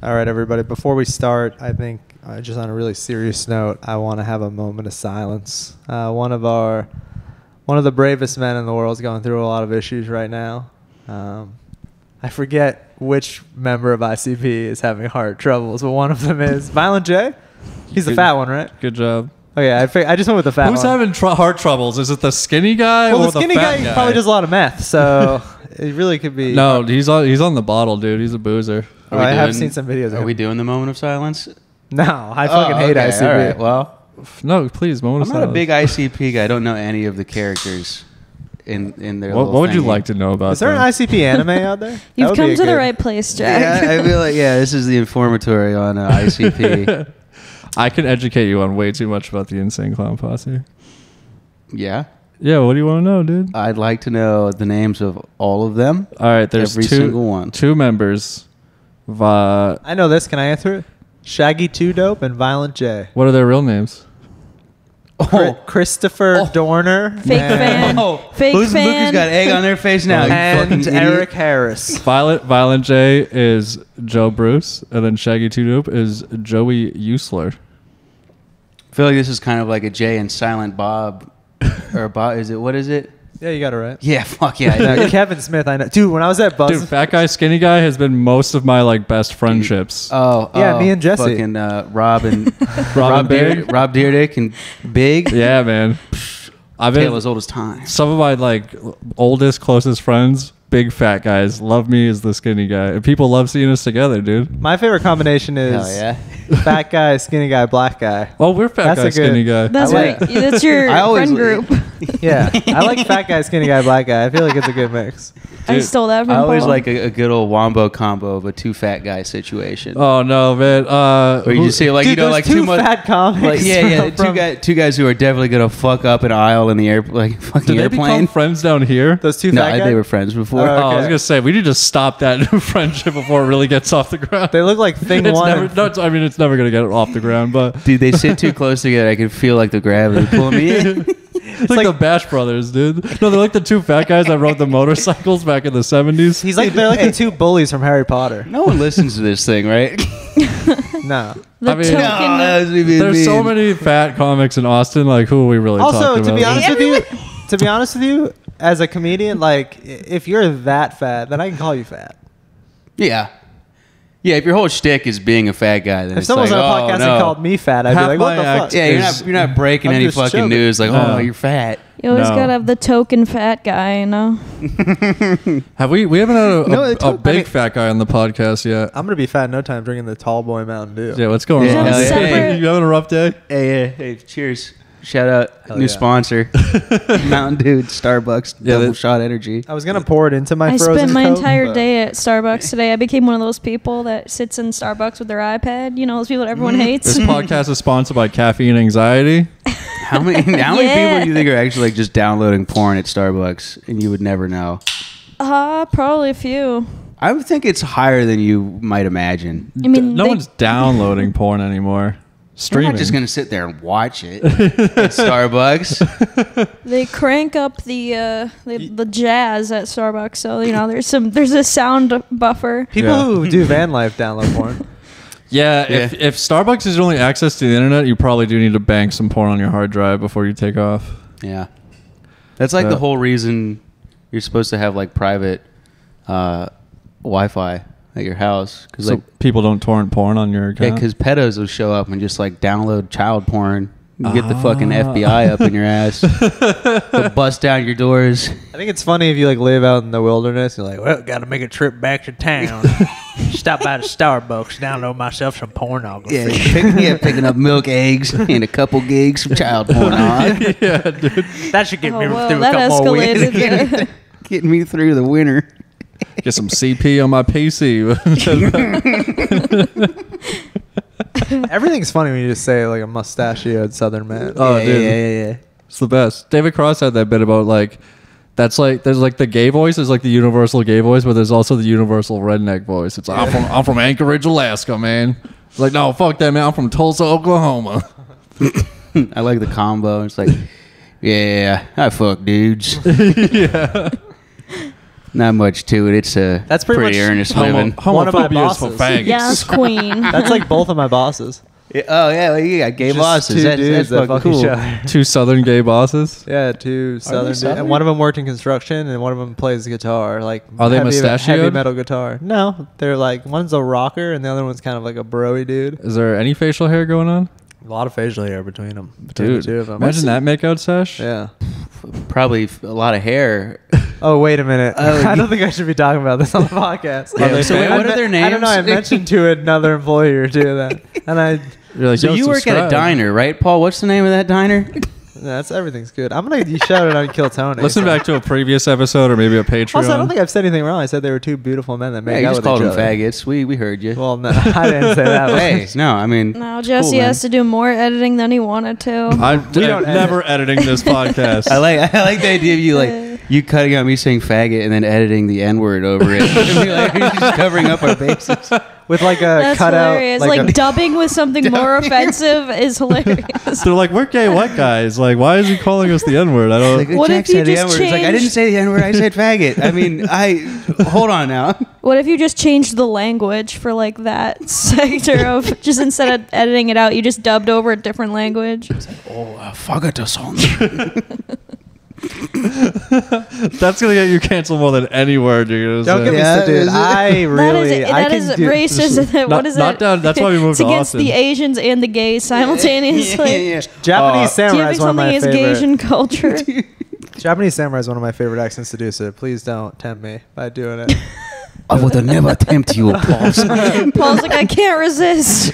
All right, everybody. Before we start, I think just on a really serious note, I want to have a moment of silence. One of the bravest men in the world is going through a lot of issues right now. I forget which member of ICP is having heart troubles, but one of them is Violent J. He's the fat one, right? Good job. Okay, I just went with the fat one. Who's having heart troubles? Is it the skinny guy well, or the skinny the fat guy probably does a lot of meth, so it really could be. No, he's on the bottle, dude. He's a boozer. I have seen some videos. Are we doing the moment of silence? No, I fucking hate ICP. All right, well, No, please, moment of I'm not a silence. big ICP guy. I don't know any of the characters in their. What would you like to know about? Is there an ICP anime out there? You've come to the right place, Jack. Yeah, I feel like this is the informatory on ICP. I can educate you on way too much about the Insane Clown Posse. Yeah, Yeah, what do you want to know, dude? I'd like to know the names of all of them. All right, there's every single one. two members. I know this. Can I answer it? Shaggy 2 Dope and Violent J. What are their real names? Christopher Dorner. Fake fan. Fake Who's fan. got egg on their face now? you And fucking Eric idiot. Harris. Violent J is Joe Bruce, and then Shaggy 2 Dope is Joey Usler. I feel like this is kind of like a Jay and Silent Bob, or Bob. Is it? What is it? Yeah, you got it right. Yeah, fuck yeah. No, Kevin Smith, I know. Dude, when I was at Buzz. Dude, fat guy, skinny guy has been most of my best friendships. Yeah, me and Jesse. Fucking Rob and Rob Big? Rob Deerdick and Big. Yeah, man. I've been Tale as old as time. some of my oldest, closest friends, big fat guys, love me as the skinny guy, and people love seeing us together, dude. My favorite combination is Hell yeah. fat guy, skinny guy, black guy. Oh, we're fat That's guy, a good- skinny guy. That's I right. like- That's your I always- friend group. Yeah, I like fat guy, skinny guy, black guy. I feel like it's a good mix. I Dude, stole that from I always Paul. like a good old wombo combo of a two fat guy situation. Oh no, man. Where you just see Dude, there's like two too much. fat comics. Like, yeah, from- two guys who are definitely gonna fuck up an aisle in the air, like fucking did they become airplane. friends down here? Those two No, fat guys. they were friends before. Oh, Oh, I was okay. gonna say we need to stop that friendship before it really gets off the ground. They look like Thing It's One. never. No, it's never gonna get off the ground. But Dude, they sit too close together. I can feel like the gravity pulling me in. it's like the Bash Brothers, dude. No, they're like the two fat guys that rode the motorcycles back in the '70s. He's like they're like the two bullies from Harry Potter. No one listens to this thing, right? No. the I mean- token. that's me being There's so mean. many fat comics in Austin. Like, who are we really Also, talking to about? be honest with you, as a comedian, like if you're that fat, then I can call you fat. Yeah. Yeah, if your whole shtick is being a fat guy, then If it's someone was like, on a podcast oh, no. and called me fat, I'd be Half like, what my the act- fuck? Yeah, you're not breaking I'm any just fucking joking. news like, No. oh, you're fat. You always No. gotta have the token fat guy, you know? Have we haven't had No, a I big mean- fat guy on the podcast yet. I'm gonna be fat in no time drinking the Tall Boy Mountain Dew. Yeah, what's going Yeah, on? hell yeah. Separate- You having a rough day? Hey, cheers. Shout out, Hell new yeah. sponsor. Mountain Dew, Starbucks, Yeah, double that- shot energy. I was gonna pour it into my I frozen spent my Coke, entire but- day at Starbucks today. I became one of those people that sits in Starbucks with their iPad. You know, those people that everyone hates. This podcast is sponsored by Caffeine Anxiety. How many Yeah. people do you think are actually like just downloading porn at Starbucks and you would never know? Probably a few. I would think it's higher than you might imagine. I mean, No they- one's downloading porn anymore. We're Streaming. not just gonna sit there and watch it at Starbucks. They crank up the jazz at Starbucks, so you know there's a sound buffer. People Yeah. who do van life download porn. Yeah, Yeah. if Starbucks is your only access to the internet, you probably do need to bank some porn on your hard drive before you take off. Yeah, that's like Yeah. the whole reason you're supposed to have like private Wi-Fi at your house because So people don't torrent porn on your account. because pedos will show up and just like download child porn. You get the fucking FBI up in your ass. They'll bust down your doors. I think it's funny if you like live out in the wilderness. You're like, well, got to make a trip back to town. Stop by the Starbucks, download myself some pornography. Picking up milk, eggs, and a couple gigs of child porn on. yeah, dude. That should get Oh, me well, through a that couple more weeks. escalated. Getting me through the winter. Get some CP on my PC. Everything's funny when you just say like a mustachioed Southern man. Oh, yeah, dude. yeah. It's the best. David Cross had that bit about like, that's like, there's like the gay voice is like the universal gay voice, but there's also the universal redneck voice. It's like, I'm from Anchorage, Alaska, man. Like, no, fuck that, man. I'm from Tulsa, Oklahoma. I like the combo. It's like, yeah, I fuck dudes. yeah. Not much to it. It's a That's pretty much earnest Homo- living. One of my homophobia is for bosses. faggots. Yes, queen. That's like both of my bosses. Yeah, oh yeah, well, you got gay Just bosses. two That's dudes that fucking fuck each cool. other. Two Southern gay bosses. Yeah, two southern dudes. Southern? And one of them worked in construction, and one of them plays guitar. Like, Are they heavy mustachioed? metal guitar? No, they're like one's a rocker, and the other one's kind of like a broy dude. Is there any facial hair going on? A lot of facial hair between them. Dude, the two of them. imagine that makeout sesh. Yeah. Probably a lot of hair. Oh, wait a minute. Oh, I don't think I should be talking about this on the podcast. Yeah, so wait, what are their I don't know. I names? mentioned to another employee or two that, and I. You're like, So yo, you work at a subscribe. diner, right, Paul? What's the name of that diner? That's everything's good. I'm gonna shout it on Kill Tony. Listen back to a previous episode or maybe a Patreon. Also, I don't think I've said anything wrong. I said they were two beautiful men that Yeah, made you out just with called each them other. faggots. We heard you. Well, no, I didn't say that. Hey, no, I mean, Now Jesse cool, has to do more editing than he wanted to. I'm don't never editing this podcast. I like the idea of you like you cutting out me saying faggot and then editing the N word over it. Like, you're just covering up our bases. With like a That's cutout. hilarious. Like dubbing with something more offensive is hilarious. They're like, we're gay white guys. Like, why is he calling us the N word? I don't. Like, What Jack if you said the just N-word. It's like I didn't changed- say the N word. I said faggot. I mean, hold on now. What if you just changed the language for like that sector of just instead of editing it out, you just dubbed over a different language? Oh, faggot song. That's gonna get you canceled more than any word you're Don't gonna get say. me Yeah, started. is it? I really. I that can is do, racist. What is Not it? down- that's why we moved It's to against Austin. the Asians and the gays simultaneously. yeah. Japanese samurai Giving is one of something my is favorite. Asian culture. Japanese samurai is one of my favorite accents to do. So please don't tempt me by doing it. I would never tempt you, Paul. Paul's like, I can't resist.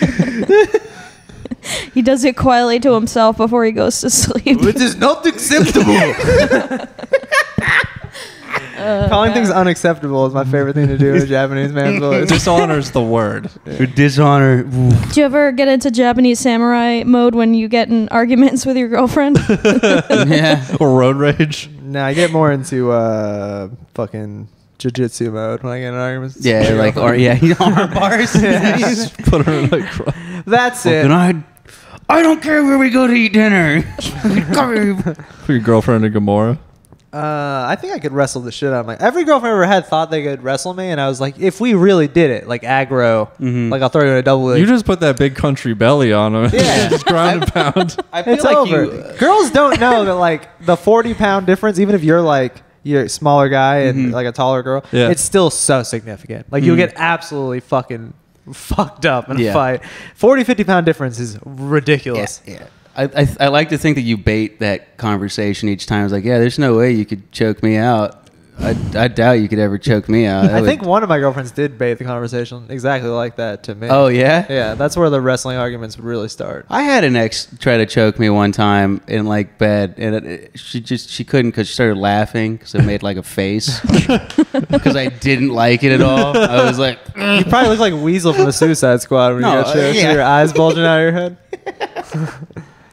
He does it quietly to himself before he goes to sleep. It is not acceptable. Calling things unacceptable is my favorite thing to do in a Japanese man's voice. Dishonors the word. For dishonor. Do you ever get into Japanese samurai mode when you get in arguments with your girlfriend? Yeah. Or road rage. No, I get more into fucking jiu-jitsu mode when I get in arguments. Yeah, like arm bars. Just put her in like. That's it. I don't care where we go to eat dinner. For your girlfriend and Gamora. I think I could wrestle the shit out of my. Every girlfriend I ever had thought they could wrestle me, and I was like, if we really did it, like aggro, like I'll throw you in a double leg. You just put that big country belly on him. Yeah. Just ground and pound. I feel It's like over. you. Girls don't know that like the 40-pound difference, even if you're a smaller guy and like a taller girl, Yeah. it's still so significant. Like you'll get absolutely fucking fucked up in a Yeah. fight. 40-50 pound difference is ridiculous. Yeah. I like to think that you bait that conversation each time. It's like, yeah, there's no way you could choke me out. I doubt you could ever choke me out. I think one of my girlfriends did bait the conversation exactly like that to me. Oh yeah. Yeah, that's where the wrestling arguments would really start. I had an ex try to choke me one time in like bed, and she couldn't because she started laughing because I made like a face because I didn't like it at all. I was like, You probably look like Weasel from the Suicide Squad when No, you got choked. yeah. Your eyes bulging out of your head.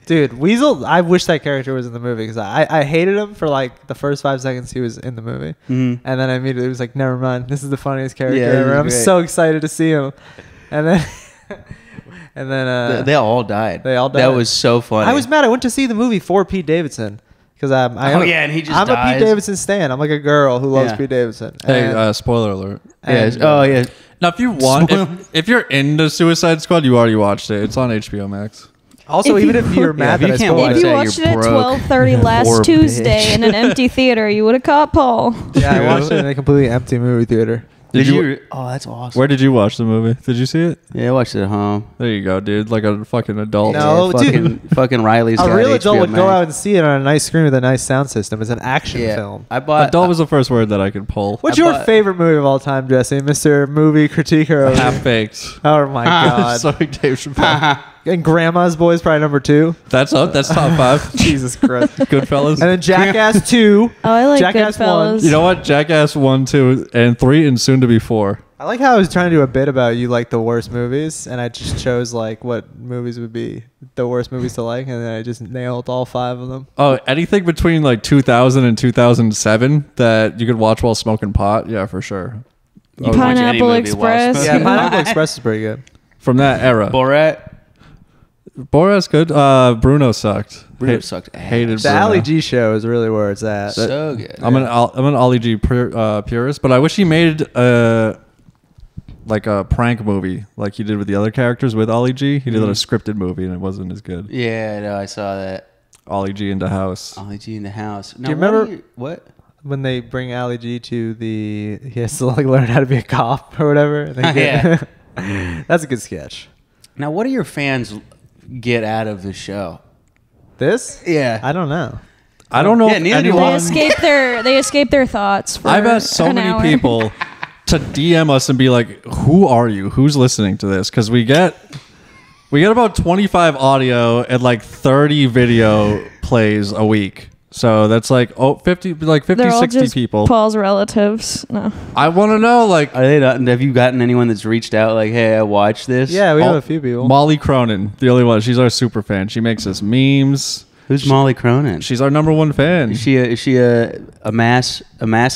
Dude, Weasel, I wish that character was in the movie because I hated him for like the first 5 seconds he was in the movie. Mhm. And then I immediately was like, never mind. This is the funniest character Yeah, ever. he's I'm great. so excited to see him. And then, and then they all died. they all That died. was so funny. I was mad. I went to see the movie for Pete Davidson because I'm. Oh, yeah, and he just I'm a dies. Pete Davidson stan. I'm like a girl who loves Yeah. Pete Davidson. Hey, And- spoiler alert. Yes. and, Oh yeah. Now, if you want, if you're into Suicide Squad, you already watched it. It's on HBO Max. Also, If even you- if you're mad if that you I can't spoiled watch If it. you that, watched you're it at broke. 12:30 last Poor Tuesday bitch. in an empty theater, you would have caught Paul. Yeah, I watched it in a completely empty movie theater. Did you? Oh, that's awesome. Where did you watch the movie? Did you see it? Yeah, I watched it at home. There you go, dude. Like a fucking adult. No, Yeah, dude. fucking Riley's A got real adult HBO would go Max. out and see it on a nice screen with a nice sound system. It's an action Yeah. film. I bought. Adult was the first word that I could pull. What's I your bought- favorite movie of all time, Jesse? Mr. Movie Critiquer. over Half here. baked. Oh my god. Sorry, Dave Chappelle. And Grandma's Boy is probably number 2. That's up. That's top 5. Jesus Christ. Goodfellas. And then Jackass 2. Oh, I like Jackass Goodfellas. You know what? Jackass 1, 2, and 3, and soon to be 4. I like how I was trying to do a bit about you like the worst movies, and I just chose like what movies would be the worst movies to like, and then I just nailed all 5 of them. Oh, anything between like 2000 and 2007 that you could watch while smoking pot? Yeah, for sure. You can watch any Pineapple movie while Express. smoking Yeah, pot. Pineapple Express is pretty good. From that era. Borat. Borat's good. Bruno sucked. Bruno sucked ass. Hated The Bruno. Ali G show is really where it's at. So good. I'm an Ali G purist, but I wish he made like a prank movie like he did with the other characters with Ali G. He did a scripted movie and it wasn't as good. Yeah, no, I saw that. Ali G in the house. Ollie G in the house. Now, you remember- what? When they bring Ali G to he has to like learn how to be a cop or whatever. And they Yeah. That's a good sketch. Now, what do your fans get out of the show? This? Yeah. I don't know. I don't know Yeah, if neither do anyone. I. They escape their thoughts. For I've asked so an many hour. people to DM us and be like, "Who are you? Who's listening to this?" Because we get about 25 audio and like 30 video plays a week. So that's like 50, 60 just people. Paul's relatives. No. I want to know, like, Are they not, have you gotten anyone that's reached out like, hey, I watched this? Yeah, we have Oh, a few people. Molly Cronin, the only one. She's our super fan. She makes us memes. Who's Molly Cronin? She's our number one fan. Is she a mass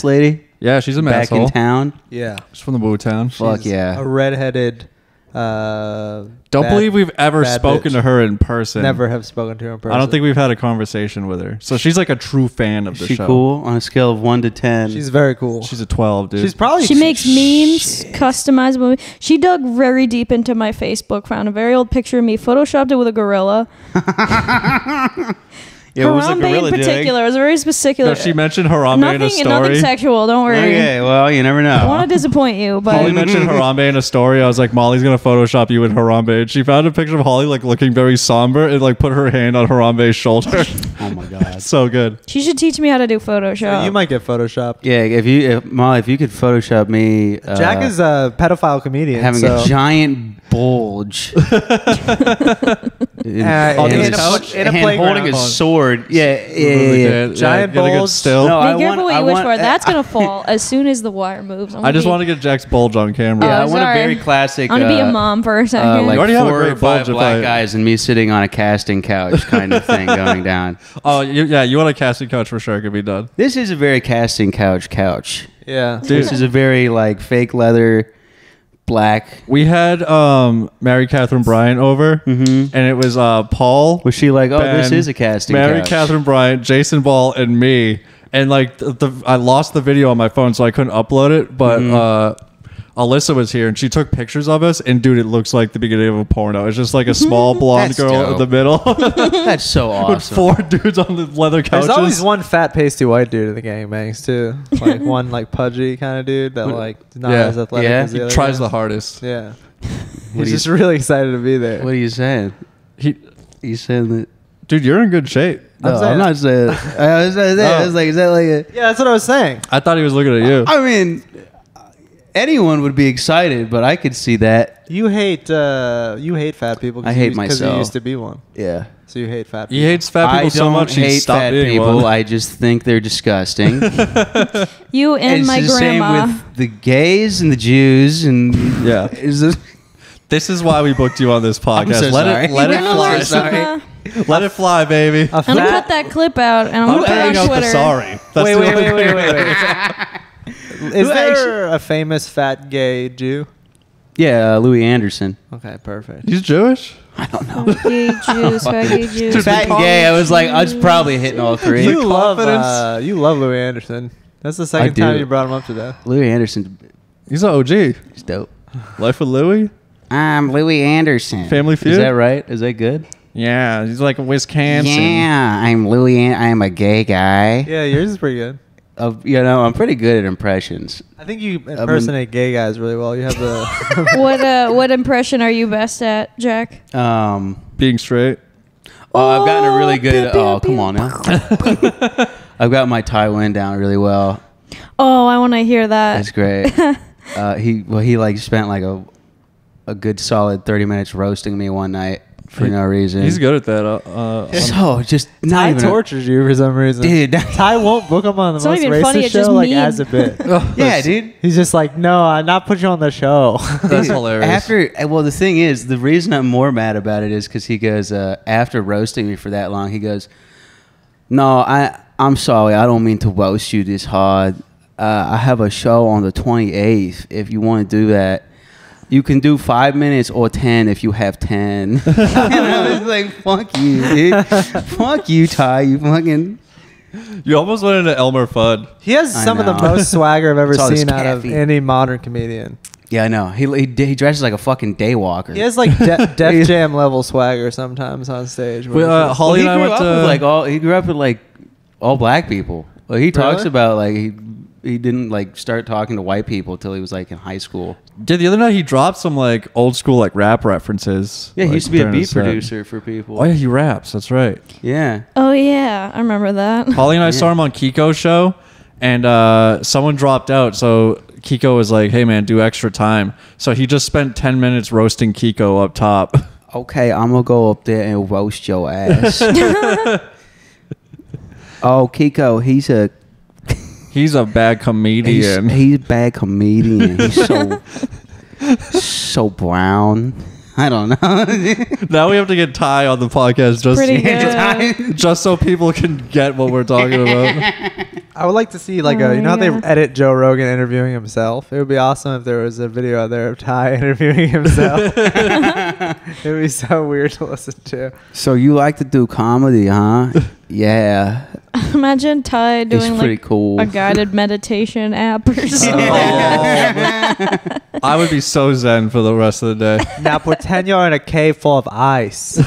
lady Yeah, she's a back masshole. in town? Yeah. She's from the Wu-Town. Fuck She's yeah. A redheaded. Don't believe we've ever bad spoken bitch. to her in person. Never have spoken to her in person. I don't think we've had a conversation with her. So she's like a true fan of Is the she show. cool on a scale of 1 to 10? She's very cool. She's a 12, dude. She's probably. She makes memes, customizable. She dug very deep into my Facebook, found a very old picture of me, photoshopped it with a gorilla. Yeah, what was the Harambe gorilla in doing? particular. It was very specific. No, she mentioned Harambe in a nothing story. sexual. Don't worry. Okay, well, you never I want know. to disappoint you, but Holly mentioned Harambe in a story. I was like, Molly's gonna Photoshop you in Harambe. And she found a picture of Holly like looking very somber and like put her hand on Harambe's shoulder. Oh my god. So good. she should teach me how to do Photoshop. You might get photoshopped. Yeah, Molly, if you could Photoshop me, Jack is a pedophile comedian. having so. a giant bulge On and his couch? In a and playground. holding a sword. Yeah. Giant get a good bulge. still. No, Be I careful want- what I you wish want- for. That's gonna fall as soon as the wire moves. I just want to get Jack's bulge on camera. Yeah, I Oh, want a sorry. very classic. I'm gonna be a mom for a second. Like You already have a 4 or great 5 bulge if black I- guys and me sitting on a casting couch kind of thing going down. Oh, you want a casting couch for sure? It could be done. This is a very casting couch. Yeah. This is a very like fake leather, black. We had Mary Catherine Bryant over, and it was Paul. Was she like, oh, this Ben, is a casting Mary couch? Catherine Bryant, Jason Ball, and me. And like I lost the video on my phone, so I couldn't upload it. But Alyssa was here, and she took pictures of us. And dude, it looks like the beginning of a porno. It's just like a small blonde That's girl in the dope. middle That's so with awesome. 4 dudes on the leather couches. There's always one fat pasty white dude in the gangbangs too. Like one like pudgy kind of dude that like not Yeah. as athletic Yeah. as the He other tries guys. the hardest. Yeah. do He's you- just really excited to be there. What are you saying? He, You saying that? dude, you're in good shape. No, saying- I'm not saying. I was like, is that like a? Yeah, that's what I was saying. I thought he was looking at you. I mean, anyone would be excited, but I could see that. You hate fat people. I hate because you myself. used to be one. Yeah. So you hate fat people. He hates fat people I so don't much he hate stopped fat being people. one. I just think they're disgusting. you and it's my the grandma. same with the gays and the Jews and Yeah. Is this, This is why we booked you on this podcast. so let sorry. it let We're it gonna fly. learn some, Let it fly, baby. A I'm gonna fat- cut that clip out and I'm I'm gonna put it editing on out the Twitter. sorry. That's Wait, the wait, only wait, thing. wait, wait, wait. Is there a famous fat gay Jew? yeah, Louis Anderson. Okay, perfect. He's Jewish. I don't know. Gay Jews, fat gay Jews. Fat and gay. I was like, I was probably hitting all three. You love confidence. you love Louis Anderson. That's the second do. time you brought him up today. Louis Anderson He's an OG. is dope. Life with Louis. I'm Louis Anderson. Family Feud? Is that right? Is that good? Yeah, he's like a Wisconsin. Yeah, I'm Louis. I'm a gay guy. Yeah, yours is pretty good. I'm pretty good at impressions. I think you impersonate gay guys really well. You have the What impression are you best at, Jack? Being straight. I've gotten a really good. pew, Oh, pew, come on now. I've got my Tywin down really well. Oh, I want to hear that. That's great. He like spent like a good solid 30 minutes roasting me one night for no reason. He's good at that. So just not Ty even. tortures you for some reason. Dude. Ty won't book him on the It's not most even funny, racist it's just show like mean. as a bit. Yeah, dude. He's just like, no, I'm not putting you on the show. That's hilarious. The thing is, the reason I'm more mad about it is because he goes, after roasting me for that long, he goes, no, I'm sorry, I don't mean to roast you this hard. I have a show on the 28th if you want to do that. You can do 5 minutes or 10 if you have 10. And I was like, fuck you, dude. Fuck you, Ty. You fucking. You almost went into Elmer Fudd. He has I some of the know. most swagger I've ever It's all this seen out of caffeine. any modern comedian. Yeah, I know. He dresses like a fucking daywalker. He has like Def Jam level swagger sometimes on stage. where Well, he's just- Holly he and I grew went up to with like all. He grew up with like all black people. Like he talks Really? about like he didn't like start talking to white people till he was like in high school. Yeah, the other night he dropped some like old school like rap references. Yeah, he like, used to be a during beat his set. producer for people. Oh yeah, he raps. That's right. Yeah. Oh yeah, I remember that. Holly and I saw him on Kiko's show, and someone dropped out. So Kiko was like, "Hey man, do extra time." So he just spent 10 minutes roasting Kiko up top. Okay, I'm gonna go up there and roast your ass. Oh, Kiko, he's a He's a bad comedian. he's a bad comedian. He's so brown. I don't know. Now we have to get Ty on the podcast Pretty good. just so people can get what we're talking about. I would like to see like Oh, you know how they yeah. edit Joe Rogan interviewing himself. It would be awesome if there was a video out there of Ty interviewing himself. It would be so weird to listen to. So you like to do comedy, huh? Yeah, Imagine Ty it's doing pretty like cool. a guided meditation app or something. I would be so zen for the rest of the day. Now pretend you're in a cave full of ice.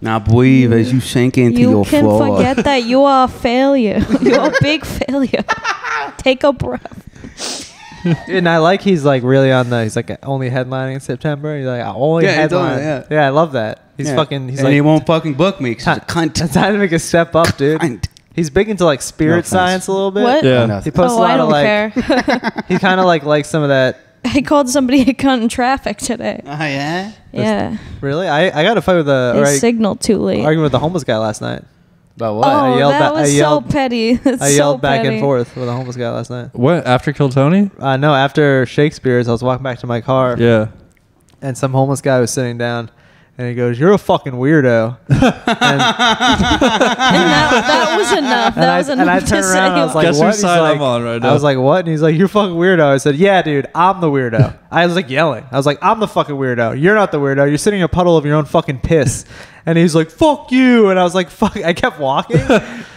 Now breathe as you sink into You your can floor. forget that you are a failure. You're a big failure. Take a breath. And I like he's like really on the he's like only headlining in September. He's like I only Yeah, he's on headline. it, Yeah, I love that. He's Yeah. fucking he's and like he won't fucking book me 'cause he's a cunt. It's time to make a step up, dude. Cunt. He's big into like spirit offense. science a little bit. What? Yeah. No, He posts Oh, a lot I of don't like care. he kind of like some of that. I called somebody a cunt in traffic today. Oh yeah. Yeah. Really, I got to fight with They a signaled too late. arguing with the homeless guy last night. About what? Oh, I yelled that back- I was yelled- so petty. That's I so yelled back petty. and forth with a homeless guy last night. What, after Kill Tony? No, after Shakespeare's, I was walking back to my car, Yeah. and some homeless guy was sitting down, and he goes, "You're a fucking weirdo." and, And that was enough. That was and I enough to turned say. around and I was like, Guess "What?" whose He's side like, I'm on right now. I was like, "What?" And he's like, "You're a fucking weirdo." I said, "Yeah, dude, I'm the weirdo." I was like yelling. I was like, "I'm the fucking weirdo. You're not the weirdo. You're sitting in a puddle of your own fucking piss." And he's like, "Fuck you!" And I was like, "Fuck!" I kept walking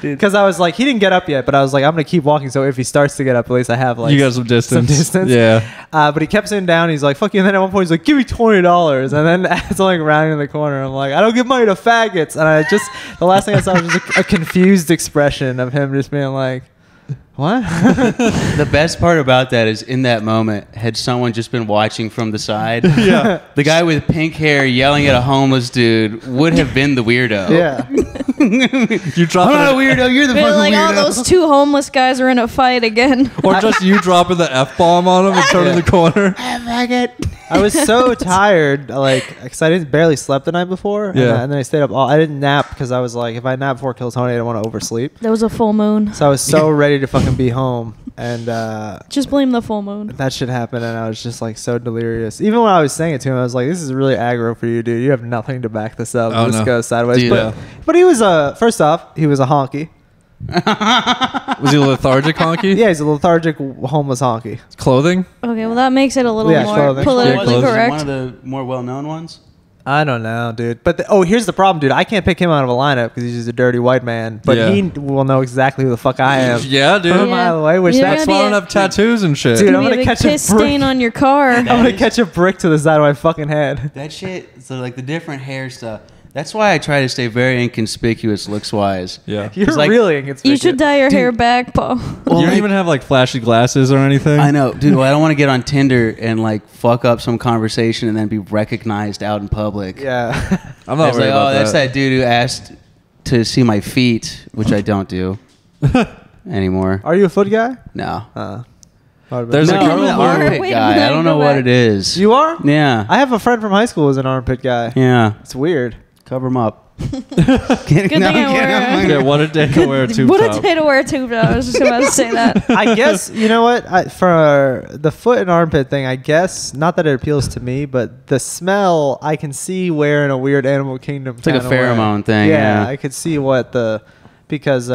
because I was like, he didn't get up yet, but I was like, I'm gonna keep walking. So if he starts to get up, at least I have like You got some distance. distance. Yeah. But he kept sitting down. He's like, "Fuck you!" And then at one point he's like, "Give me $20." And then as I'm like rounding the corner, I'm like, "I don't give money to faggots." And I just the last thing I saw was just a confused expression of him just being like, "What?" The best part about that is in that moment, had someone just been watching from the side, Yeah. the guy with pink hair yelling at a homeless dude would have been the weirdo. Yeah. You drop I'm not a it, weirdo. You're the Really, fucking like, weirdo. oh, those two homeless guys are in a fight again. or just you dropping the F-bomb on him and turning Yeah. the corner. I was so tired, like, because I didn't barely slept the night before. Yeah. And then I stayed up I didn't nap because I was like, if I nap before Kill Tony, I don't want to oversleep. There was a full moon. So I was so ready to fucking be home. And Just blame the full moon. that shit happened, and I was just like so delirious. Even when I was saying it to him, I was like, "This is really aggro for you, dude. You have nothing to back this up. Oh, This no. goes sideways." Dude. But he was first off, he was a honky. Was he lethargic honky? Yeah, he's a lethargic homeless honky. Clothing? Okay, well that makes it a little Yeah, more clothing. politically Yeah, clothing. correct. One of the more well-known ones. I don't know, dude. But here's the problem, dude. I can't pick him out of a lineup because he's just a dirty white man. But Yeah. he will know exactly who the fuck I am. Yeah, dude. From a mile away, which You're that's That's why I gonna don't be have tattoos and shit. Dude, Gonna I'm be gonna a big catch a piss stain brick. on your car. I'm gonna catch a brick to the side of my fucking head. That shit. So like the different hair stuff. That's why I try to stay very inconspicuous looks-wise. Yeah. You're like- really inconspicuous. You should dye your Dude. hair back, Paul. You don't even have like flashy glasses or anything? I know, dude. Well, I don't want to get on Tinder and like fuck up some conversation and then be recognized out in public. Yeah. I'm not It's worried like, about oh, that's that dude who asked to see my feet, which I don't do anymore. Are you a foot guy? No. There's no, a I'm girl an who- armpit Wait a guy. minute, I don't know go what back. it is. You are? Yeah. I have a friend from high school who's an armpit guy. Yeah. It's weird. Cover them up. Good thing I wear. Yeah, what a day to wear a tube What top. a day to wear a tube top. I was just about to say that. I guess you know what for the foot and armpit thing. I guess not that it appeals to me, but the smell I can see where in a weird animal kingdom. It's like a pheromone thing, yeah. I could see what because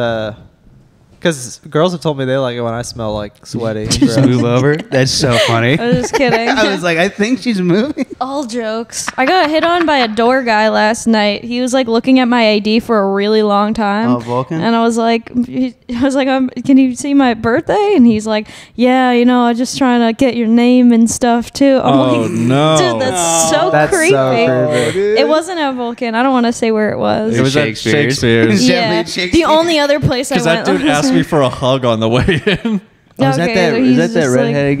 Because girls have told me they like it when I smell like sweaty. and Just gross. move over. That's so funny. I was just kidding. I was like, I think she's moving. All jokes. I got hit on by a door guy last night. He was like looking at my ID for a really long time. Oh, Vulcan? And I was like, can you see my birthday? And he's like, yeah, I'm just trying to get your name and stuff too. I'm Oh, like, no. dude, that's so That's creepy. so creepy. It wasn't at Vulcan. I don't want to say where it was. It was at Shakespeare's. It's Yeah, definitely at the Shakespeare's. only other place I Because went. that dude asked me for a hug on the way in. Oh, is that Okay, that? so Is he's that that just like- redheaded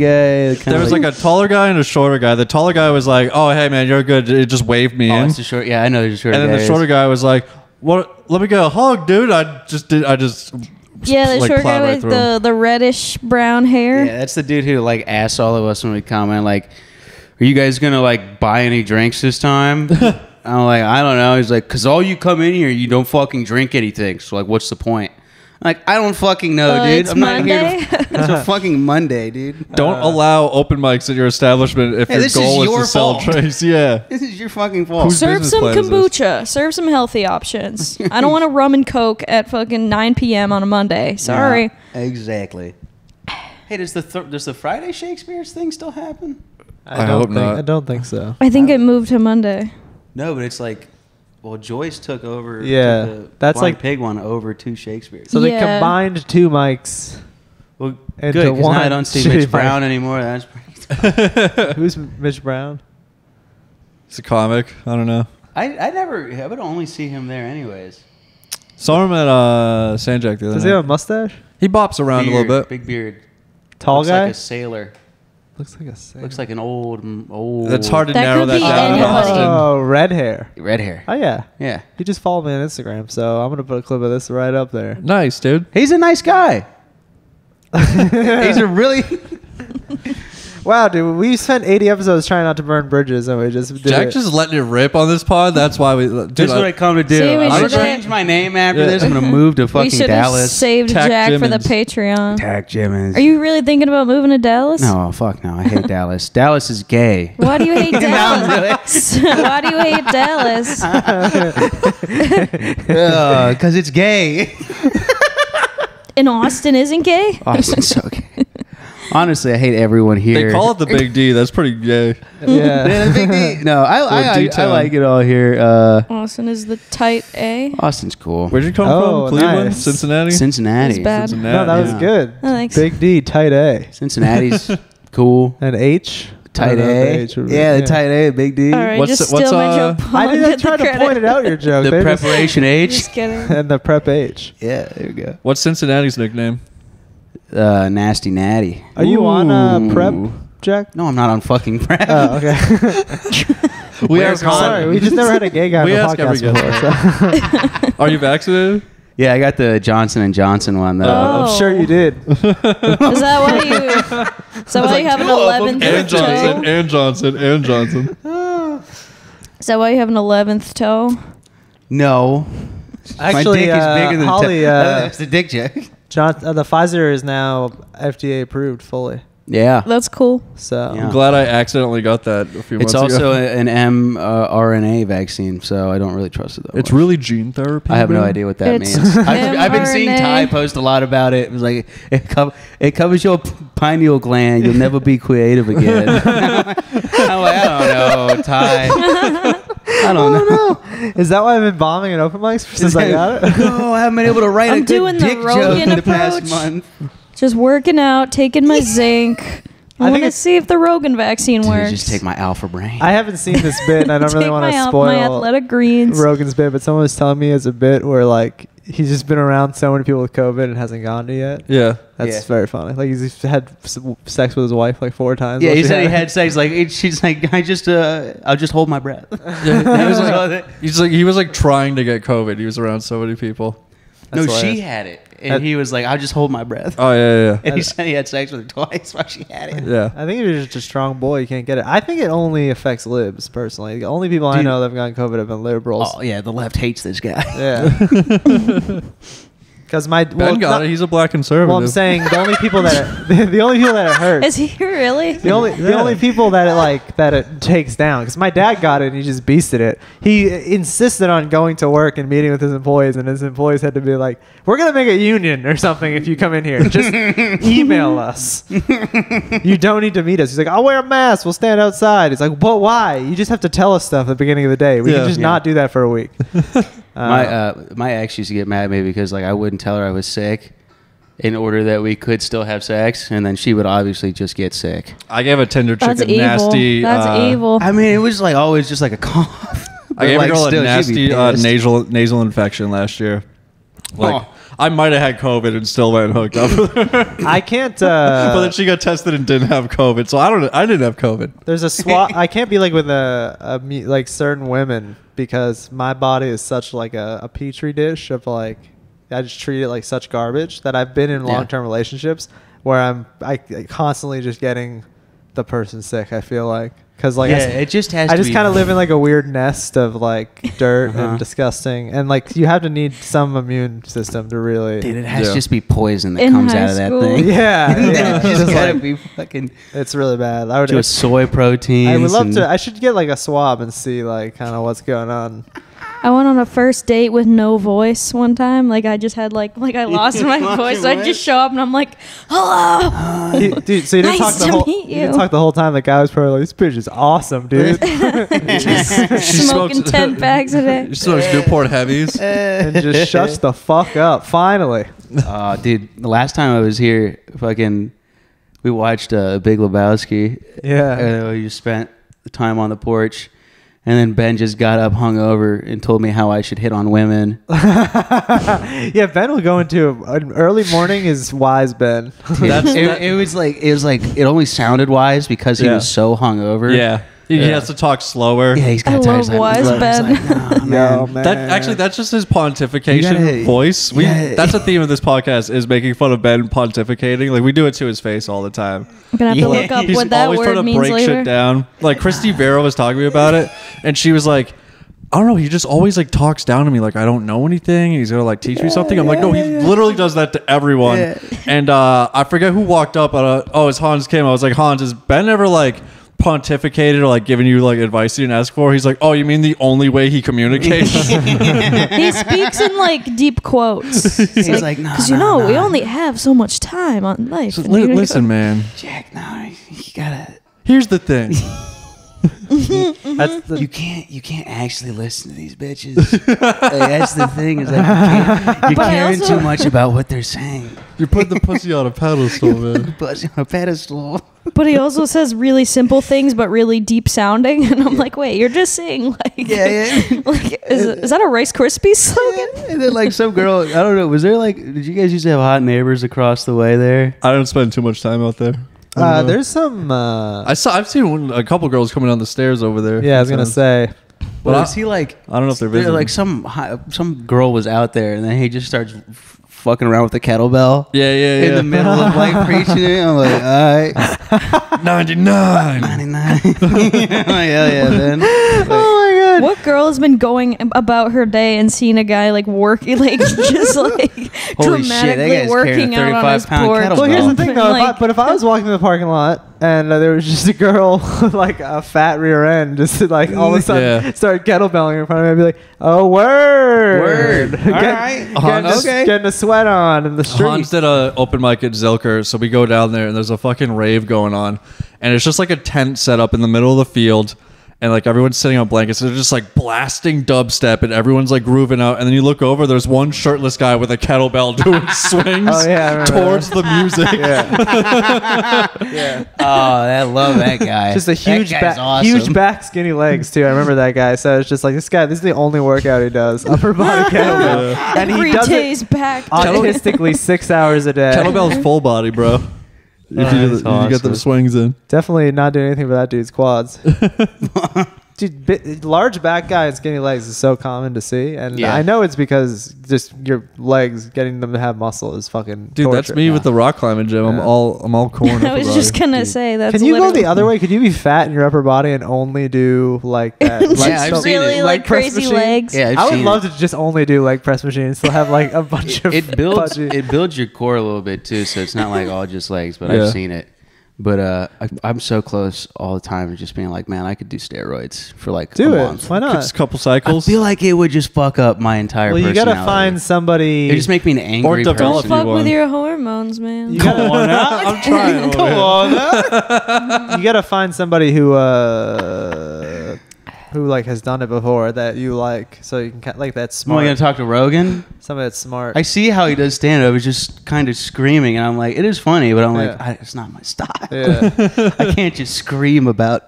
guy? There was like a taller guy and a shorter guy. The taller guy was like, "Oh, hey man, you're good." It just waved me Oh, in. it's the short. Yeah, I know there's a short. And then the shorter guy was like, "What? Let me get a hug, dude." I just Yeah, the like, short plowed guy right with through him. the reddish brown hair. Yeah, that's the dude who like asked all of us when we comment like, "Are you guys gonna like buy any drinks this time?" I'm like, I don't know. He's like, "Cause all you come in here, you don't fucking drink anything. So like, what's the point?" I'm like, I don't fucking know, dude. It's I'm not Monday. here. It's a fucking Monday, dude. don't allow open mics at your establishment if Hey, your this is goal is your to sell fault. drinks. Yeah. This is your fucking fault. Who's- Serve business some plan is this? kombucha. Serve some healthy options. I don't want a rum and coke at fucking 9 p.m. on a Monday. Sorry. Yeah, exactly. Hey, does the Friday Shakespeare's thing still happen? I don't hope think- not. I don't think so. I think it moved to Monday. No, but it's like, well, Joyce took over. Yeah, took the that's Blind like- Pig one over to Shakespeare. So they Yeah. combined 2 mics. Well, And good, to 'cause now I one don't see shitty Mitch mic. Brown anymore. That's pretty. Who's Mitch Brown? He's a comic. I don't know. I would only see him there anyways. Saw him at Sanjak the other Does he have a night. mustache? He bops around a little bit. Big beard. Tall Looks guy? like a sailor. Looks like a sailor. Looks like an old. That's hard to That narrow could that be down in anybody. Austin. Oh, red hair. red hair. Oh, yeah. Yeah, He just followed me on Instagram, so I'm going to put a clip of this right up there. Nice, dude. he's a nice guy. He's a really. Wow, dude, we spent 80 episodes trying not to burn bridges, and we just did Jack it. just letting it rip on this pod. That's why we. Dude, This is what I come to do. See, we I'm gonna should've- change my name after Yeah. this. I'm gonna move to We fucking should have Dallas. saved Tack Jack for the Jimmins. Patreon. Tack Jimmins. Are you really thinking about moving to Dallas? No, fuck no. I hate Dallas. Dallas is gay. Why do you hate No, I'm Dallas? Why do you hate Dallas? Because it's gay. And Austin isn't gay? Austin's so gay. Honestly, I hate everyone here. they call it the Big D. That's pretty gay. Yeah. Yeah, the big D. No, I D-town. like it all here. Austin is the tight A. Austin's cool. Where'd you come Oh, from? Cleveland, nice. Cincinnati. Cincinnati. It's bad. Cincinnati. No, that was Yeah. good. Oh, thanks. Big D, tight A. Cincinnati's cool. And H? I Tight don't know if the A. H would be- Yeah, the tight A, big D. All right, What's just the- what's, steal my joke. I I'll didn't get try the to credit. point it out, your joke. The They just- preparation H. Just kidding. and the prep H. Yeah, there you go. What's Cincinnati's nickname? Nasty Natty. Are you on Ooh. prep, Jack? No, I'm not on fucking prep. Oh, okay. We ask Sorry, we just never had a gay guy on We the ask every podcast guest. before. So. Are you vaccinated? Yeah, I got the Johnson & Johnson one, though. Oh. I'm sure you did. Is that why you? Is that why you have an two of them. 11th And Johnson. toe? And Johnson. And Johnson. Is that why you have an 11th toe? No. Actually, my dick is bigger than Holly, that's the dick joke. the Pfizer is now FDA approved fully. Yeah. That's cool. So Yeah. I'm glad I accidentally got that a few months It's ago. also an mRNA vaccine, so I don't really trust it that It's much. really gene therapy. I have no bro? idea what that It's means. I've been seeing mRNA. Ty post a lot about it. It was like, it covers your pineal gland. You'll never be creative again. I'm like, I don't know, Ty. I don't know. is that why I've been bombing at open mics since I got it? No, I haven't been able to write I'm a doing good the dick joke Rogan in the past approach. month. Just working out, taking my zinc. I I think want to it's- see if the Rogan vaccine Dude, works. just take my alpha brain. I haven't seen this bit, and I don't Take really want my to my spoil athletic greens. Rogan's bit, but someone was telling me it's a bit where like he's just been around so many people with COVID and hasn't gone to yet. Yeah. That's Yeah. very funny. Like he's had sex with his wife like 4 times. Yeah, while he she said he had sex. Like she's like, I'll just hold my breath. He was like trying to get COVID. He was around so many people. No, That's why she had it, and That- he was like, I'll just hold my breath. Oh yeah, And he said he had sex with her twice while she had it. yeah. I think if you're just a strong boy, you can't get it. I think it only affects libs personally. The only people I Dude. know that have gotten COVID have been liberals. Oh yeah, the left hates this guy. Yeah. Because my Ben got it. He's a black conservative. Well, I'm saying the only people that the only people that it hurts. Is he really? The only people that it takes down, because my dad got it and he just beasted it. He insisted on going to work and meeting with his employees, and his employees had to be like, "We're gonna make a union or something if you come in here. Just email us. You don't need to meet us." He's like, "I'll wear a mask. We'll stand outside." He's like, "But why? You just have to tell us stuff at the beginning of the day. We can just not do that for a week." My ex used to get mad at me because like I wouldn't tell her I was sick in order that we could still have sex, and then she would obviously just get sick. I gave a Tinder chick That's a evil. nasty. That's evil. I mean, it was like always just like a cough. I gave But, a girl still, a she'd be nasty pissed. nasal infection last year. Like Oh. I might have had COVID and still went hooked up with her. I can't. But then she got tested and didn't have COVID, so I didn't have COVID. There's a swap. I can't be like with like certain women because my body is such like a petri dish of like I just treat it like such garbage that I've been in Yeah. long-term relationships where I constantly just getting the person sick. I feel like because like Yeah, it just has I to just be- kind of live in like a weird nest of like dirt Uh-huh. and disgusting, and like you have to need some immune system to really. Dude, it has Yeah. to just be poison that In comes high out of that school. thing. Yeah, yeah. It's just Just gotta like- be fucking It's really bad. I would. just soy proteins. I would love and- to. I should get like a swab and see like kind of what's going on. I went on a first date with no voice one time. Like I just had like I lost my Lost voice. your So I voice? just show up and I'm like, hello. Dude, so you didn't Nice talk the to whole. meet You didn't you. talk the whole time. The guy was probably like, "This bitch is awesome, dude," Smoking smokes- 10 bags a day. She smokes Newport heavies. and just shuts the fuck up. Finally, Dude, the last time I was here, we watched Big Lebowski. Yeah. And we just spent the time on the porch. And then Ben just got up, hungover, and told me how I should hit on women. yeah. Ben will go into an early morning is wise Ben. It was like it only sounded wise because he Yeah. was so hungover. Yeah. He has to talk slower. Yeah, he's I got love wise Ben. Yo, man. That's just his pontification You gotta- voice. yeah. That's the theme of this podcast is making fun of Ben pontificating. Like we do it to his face all the time. I'm going to have to look up He's what that always word trying to means break later. shit down. Like Christy Vera was talking to me about it, and she was like, I don't know, he just always like talks down to me like I don't know anything. He's gonna like teach me something. I'm like, no, he literally does that to everyone. Yeah. And I forget who walked up. It's Hans Kim. I was like, Hans, has Ben ever like pontificated or like given you like advice you didn't ask for? He's like, oh, you mean the only way he communicates? He speaks in like deep quotes. He's like, nah, because you nah, know we nah. only have so much time on life. So and you're- listen, man. Jack, no, you gotta. Here's the thing. That's the, You can't actually listen to these bitches. Like, that's the thing is like you're But I caring also- too much about what they're saying. You're putting the pussy on a pedestal, man. But on a pedestal. But he also says really simple things, but really deep sounding. And I'm like, wait, you're just saying like, Yeah. like is that a Rice Krispies slogan? And then like some girl, I don't know, was there like, did you guys used to have hot neighbors across the way there? I don't spend too much time out there. I don't know. there's some. I've seen a couple girls coming down the stairs over there. Yeah, I was gonna say. But Well, was he like, I don't know if they're there, visiting. like some girl was out there and then he just starts fucking around with the kettlebell. Yeah. In the middle of like preaching it, I'm like, all right, 99. 99. Hell yeah, man. Oh my god. What girl has been going about her day and seeing a guy like working, like just like Holy shit, that dramatically guy's carrying working a out on his 35-pound porch? kettlebell. Well, here's the thing though. Like- If I was walking through the parking lot and there was just a girl with like a fat rear end, just like all of a sudden Yeah. started kettlebelling in front of me, I'd be like, "Oh, word, Word. All right. getting a sweat on in the street." Hans did a open mic at Zilker, so we go down there and there's a fucking rave going on, and it's just like a tent set up in the middle of the field, and like everyone's sitting on blankets. They're just like blasting dubstep, and everyone's like grooving out. And then you look over, there's one shirtless guy with a kettlebell doing swings Oh, yeah, I remember towards the music. Yeah. Oh, I love that guy. Just a huge That back, guy's awesome. huge back, skinny legs too. I remember that guy. So it's just like this guy. This is the only workout he does: upper body kettlebell, and he Every does day's it back. autistically 6 hours a day. Kettlebell's full body, bro. If Oh, you, that's if you get them awesome. swings in. Definitely not doing anything for that dude's quads. Dude, large back guy and skinny legs is so common to see, and Yeah. I know it's because just your legs getting them to have muscle is fucking Dude, that's torture. me with the rock climbing gym. I'm Yeah. all corn. I was just gonna say that's. Can you go literally- the other way? Could you be fat in your upper body and only do like that? Just Yeah, I've seen really it. like Leg press crazy machine? legs. Yeah, I've I would seen love it. to just only do leg press machine and still have like a bunch of pudgy- It builds your core a little bit too, so it's not like all just legs. But Yeah. I've seen it. But I'm so close all the time to just being like, man, I could do steroids for like do a it. month. Why not? Just a couple I cycles. feel like it would just fuck up my entire. Well, you gotta personality. find somebody. It just make me an angry develop Don't person. you fuck with want. your hormones, man. You gotta, I'm trying. Come on, you gotta find somebody who like has done it before that you like, so you can like that's Am I smart. gonna talk to Rogan? Somebody that's smart. I see how he does stand up. He's just kind of screaming, and I'm like, it is funny, but I'm like, Yeah. it's not my style. Yeah. I can't just scream about.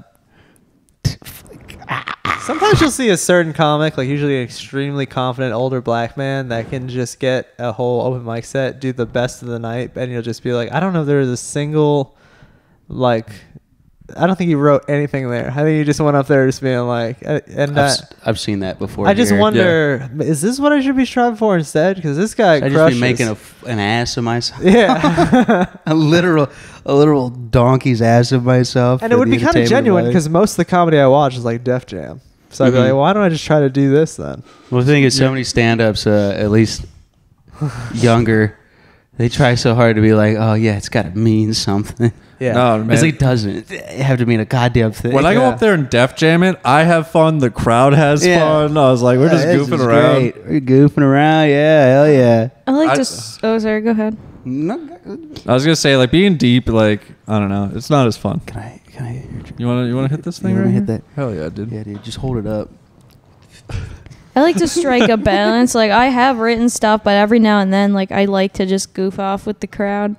Sometimes you'll see a certain comic, like usually an extremely confident older black man that can just get a whole open mic set, do the best of the night, and you'll just be like, I don't know if there was a single, like, I don't think he wrote anything there. I think he just went up there just being like, and I've seen that before. I just here. wonder, is this what I should be striving for instead? Because this guy Should I just crushes. be making an ass of myself. Yeah. a literal donkey's ass of myself. And it for would the be kind of entertainment genuine value. because most of the comedy I watch is like Def Jam. So I'd be Mhm. like, why don't I just try to do this then? Well, the thing is, so many stand-ups, at least younger, they try so hard to be like, oh yeah, it's got to mean something. Yeah. No, man. It's like, it doesn't. It have to mean a goddamn thing. When I go Yeah. up there and Def Jam it, I have fun. The crowd has Yeah. fun. I was like, we're just This goofing is around. great. We're goofing around. Yeah, hell yeah. I like I- to. Oh, sorry. Go ahead. No, I was gonna say, like, being deep, like, I don't know, it's not as fun. can I? You wanna hit this thing You right wanna here? hit that? Hell yeah, dude. Yeah, dude, just hold it up. I like to strike a balance. Like I have written stuff, but every now and then, like I like to just goof off with the crowd,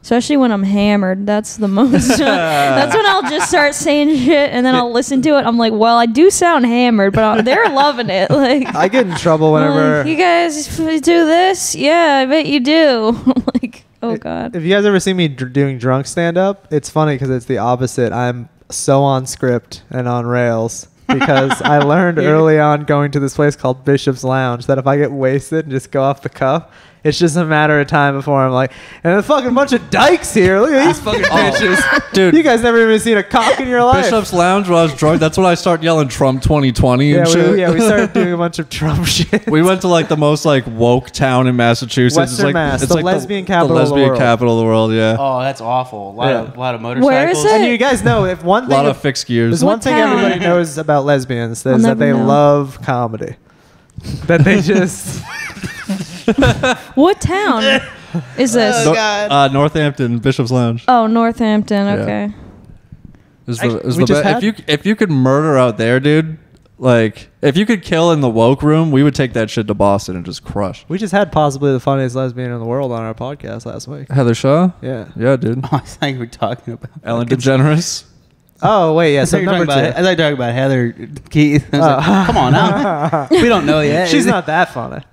especially when I'm hammered. That's the most. That's when I'll just start saying shit, and then I'll listen to it. I'm like, well, I do sound hammered, but they're loving it. Like I get in trouble whenever. like, you guys do this? Yeah, I bet you do. I'm like, oh god. If you guys ever see me doing drunk stand up, it's funny because it's the opposite. I'm so on script and on rails because I learned early on going to this place called Bishop's Lounge that if I get wasted and just go off the cuff, it's just a matter of time before I'm like, and a fucking bunch of dykes here. Look at these fucking bitches. Dude, You guys never even seen a cock in your life. Bishop's Lounge when I was drunk, that's when I started yelling Trump 2020 yeah, and shit. we started doing a bunch of Trump shit. We went to like the most like woke town in Massachusetts. Western it's like, Mass, it's the like lesbian capital the of the lesbian world. capital of the world. Yeah, Oh, that's awful. A Yeah. lot of motorcycles. Where is it? And you guys know if one a thing lot of fixed gears. there's one What thing town? everybody knows about lesbians I'll is that never they know. love comedy. That they just What town is this? Northampton, Bishop's Lounge. Oh, Northampton. Yeah. Okay. Is I- the, is we the just be- had- if you could murder out there, dude, like if you could kill in the woke room, we would take that shit to Boston and just crush. we just had possibly the funniest lesbian in the world on our podcast last week. Heather Shaw. Yeah. Yeah, dude. Oh, I thought you were talking about Ellen DeGeneres. Oh wait, yeah. I So thought you were number talking two. about, I thought you were talking about Heather Keith. I was like, Oh. come on now. We don't know yet. She's not that funny.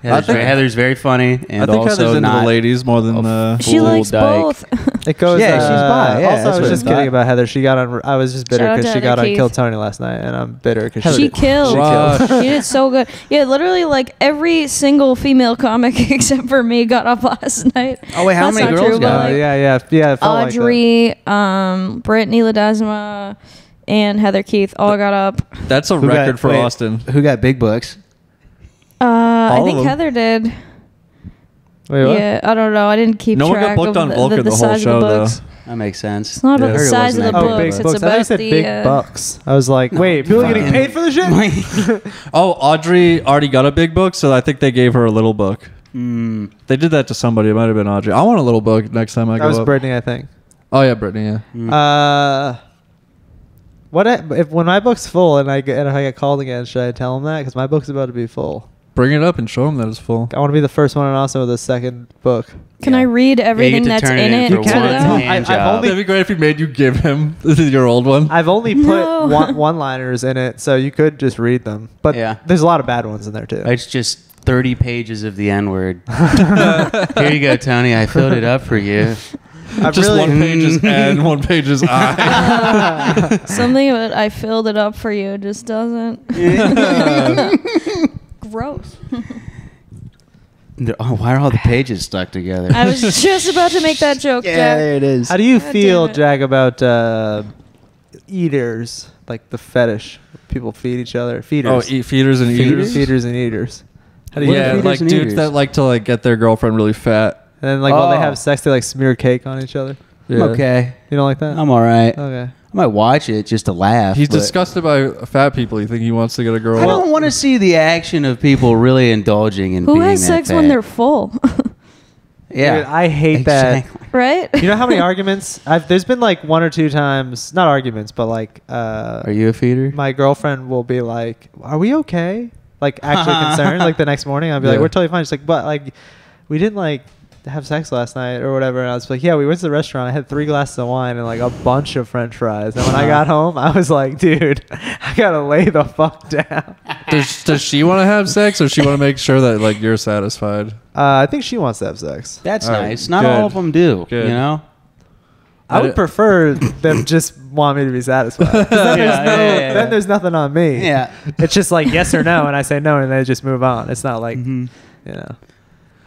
Heather's very funny and I think also Heather's into not. the ladies more than She Full likes dyke. both. It goes. Yeah, she's bi, yeah, also, that's I was what just I kidding thought. about Heather. She got on. I was just bitter Shout out because to she got Heather on Keith. Kill Tony last night, and I'm bitter because She killed. Rush. She did so good. Yeah, literally, like every single female comic except for me got up last night. Oh, wait, how That's many not girls true, got but, up? like, yeah. It felt like that. Audrey, Brittany Ledesma, and Heather Keith all got up. That's a Who got- record for wait, Austin. Who got big bucks? I of think them. Heather did. Wait, what? Yeah, I don't know. I didn't keep No one got track booked of on Vulcan the the whole size show, of the though. books. That makes sense. It's not about Yeah. the Heather size of wasn't the that Oh, big, big books. It's books. I thought you about said the big bucks. I was like, wait, people are getting fucking- paid for this shit? Oh, Audrey already got a big book, so I think they gave her a little book. Mm. They did that to somebody. It might have been Audrey. I want a little book next time I That go was up. Brittany, I think. Oh yeah, Brittany. Yeah. If when my book's full and if I get called again, should I tell them that? Because my book's about to be full. Bring it up and show them that it's full. I want to be the first one and also with the second book. Can Yeah. I read everything to that's turn in it it? in You for can. one No, hand I've job. only- That'd be great if you made you give him your old one. I've only No. put one-liners in it, so you could just read them. But Yeah. there's a lot of bad ones in there too. It's just 30 pages of the N word. Here you go, Tony. I filled it up for you. Just really- one page is N, one page is I. Something that I filled it up for you just doesn't. Gross. Oh, why are all the pages stuck together? I was just about to make that joke, yeah, Jack. there it is. How do you God feel, damn it. Jack, about eaters? Like the fetish. People feed each other. Oh, Feeders. feeders and eaters? Feeders and eaters. How do What you are Yeah, feeders like and dudes eaters? that like to like get their girlfriend really fat. And then like while they Oh. have sex, they like smear cake on each other. I'm Yeah. okay. You don't like that? I'm all right. Okay. I might watch it just to laugh. He's but disgusted by fat people. You think he wants to get a girl? I don't want to see the action of people really indulging in Who being has that sex fat. when they're full? Yeah, Dude, I hate that. Exactly. Right? You know how many arguments? There's been like one or two times, not arguments, but like Are you a feeder? my girlfriend will be like, "Are we okay?" Like actually concerned. Like the next morning, I'll be like, Yeah. "We're totally fine." She's like, "But like, we didn't like have sex last night or whatever." And I was like, "Yeah, we went to the restaurant. I had 3 glasses of wine and like a bunch of French fries." And when I got home, I was like, "Dude, I gotta lay the fuck down." Does she want to have sex, or she want to make sure that like you're satisfied? I think she wants to have sex. That's All right, nice. Not good. all of them do. Good. You know. I would prefer them just want me to be satisfied. 'Cause then, Yeah, yeah. then there's nothing on me. Yeah. It's just like yes or no, and I say no, and they just move on. It's not like Mhm. you know.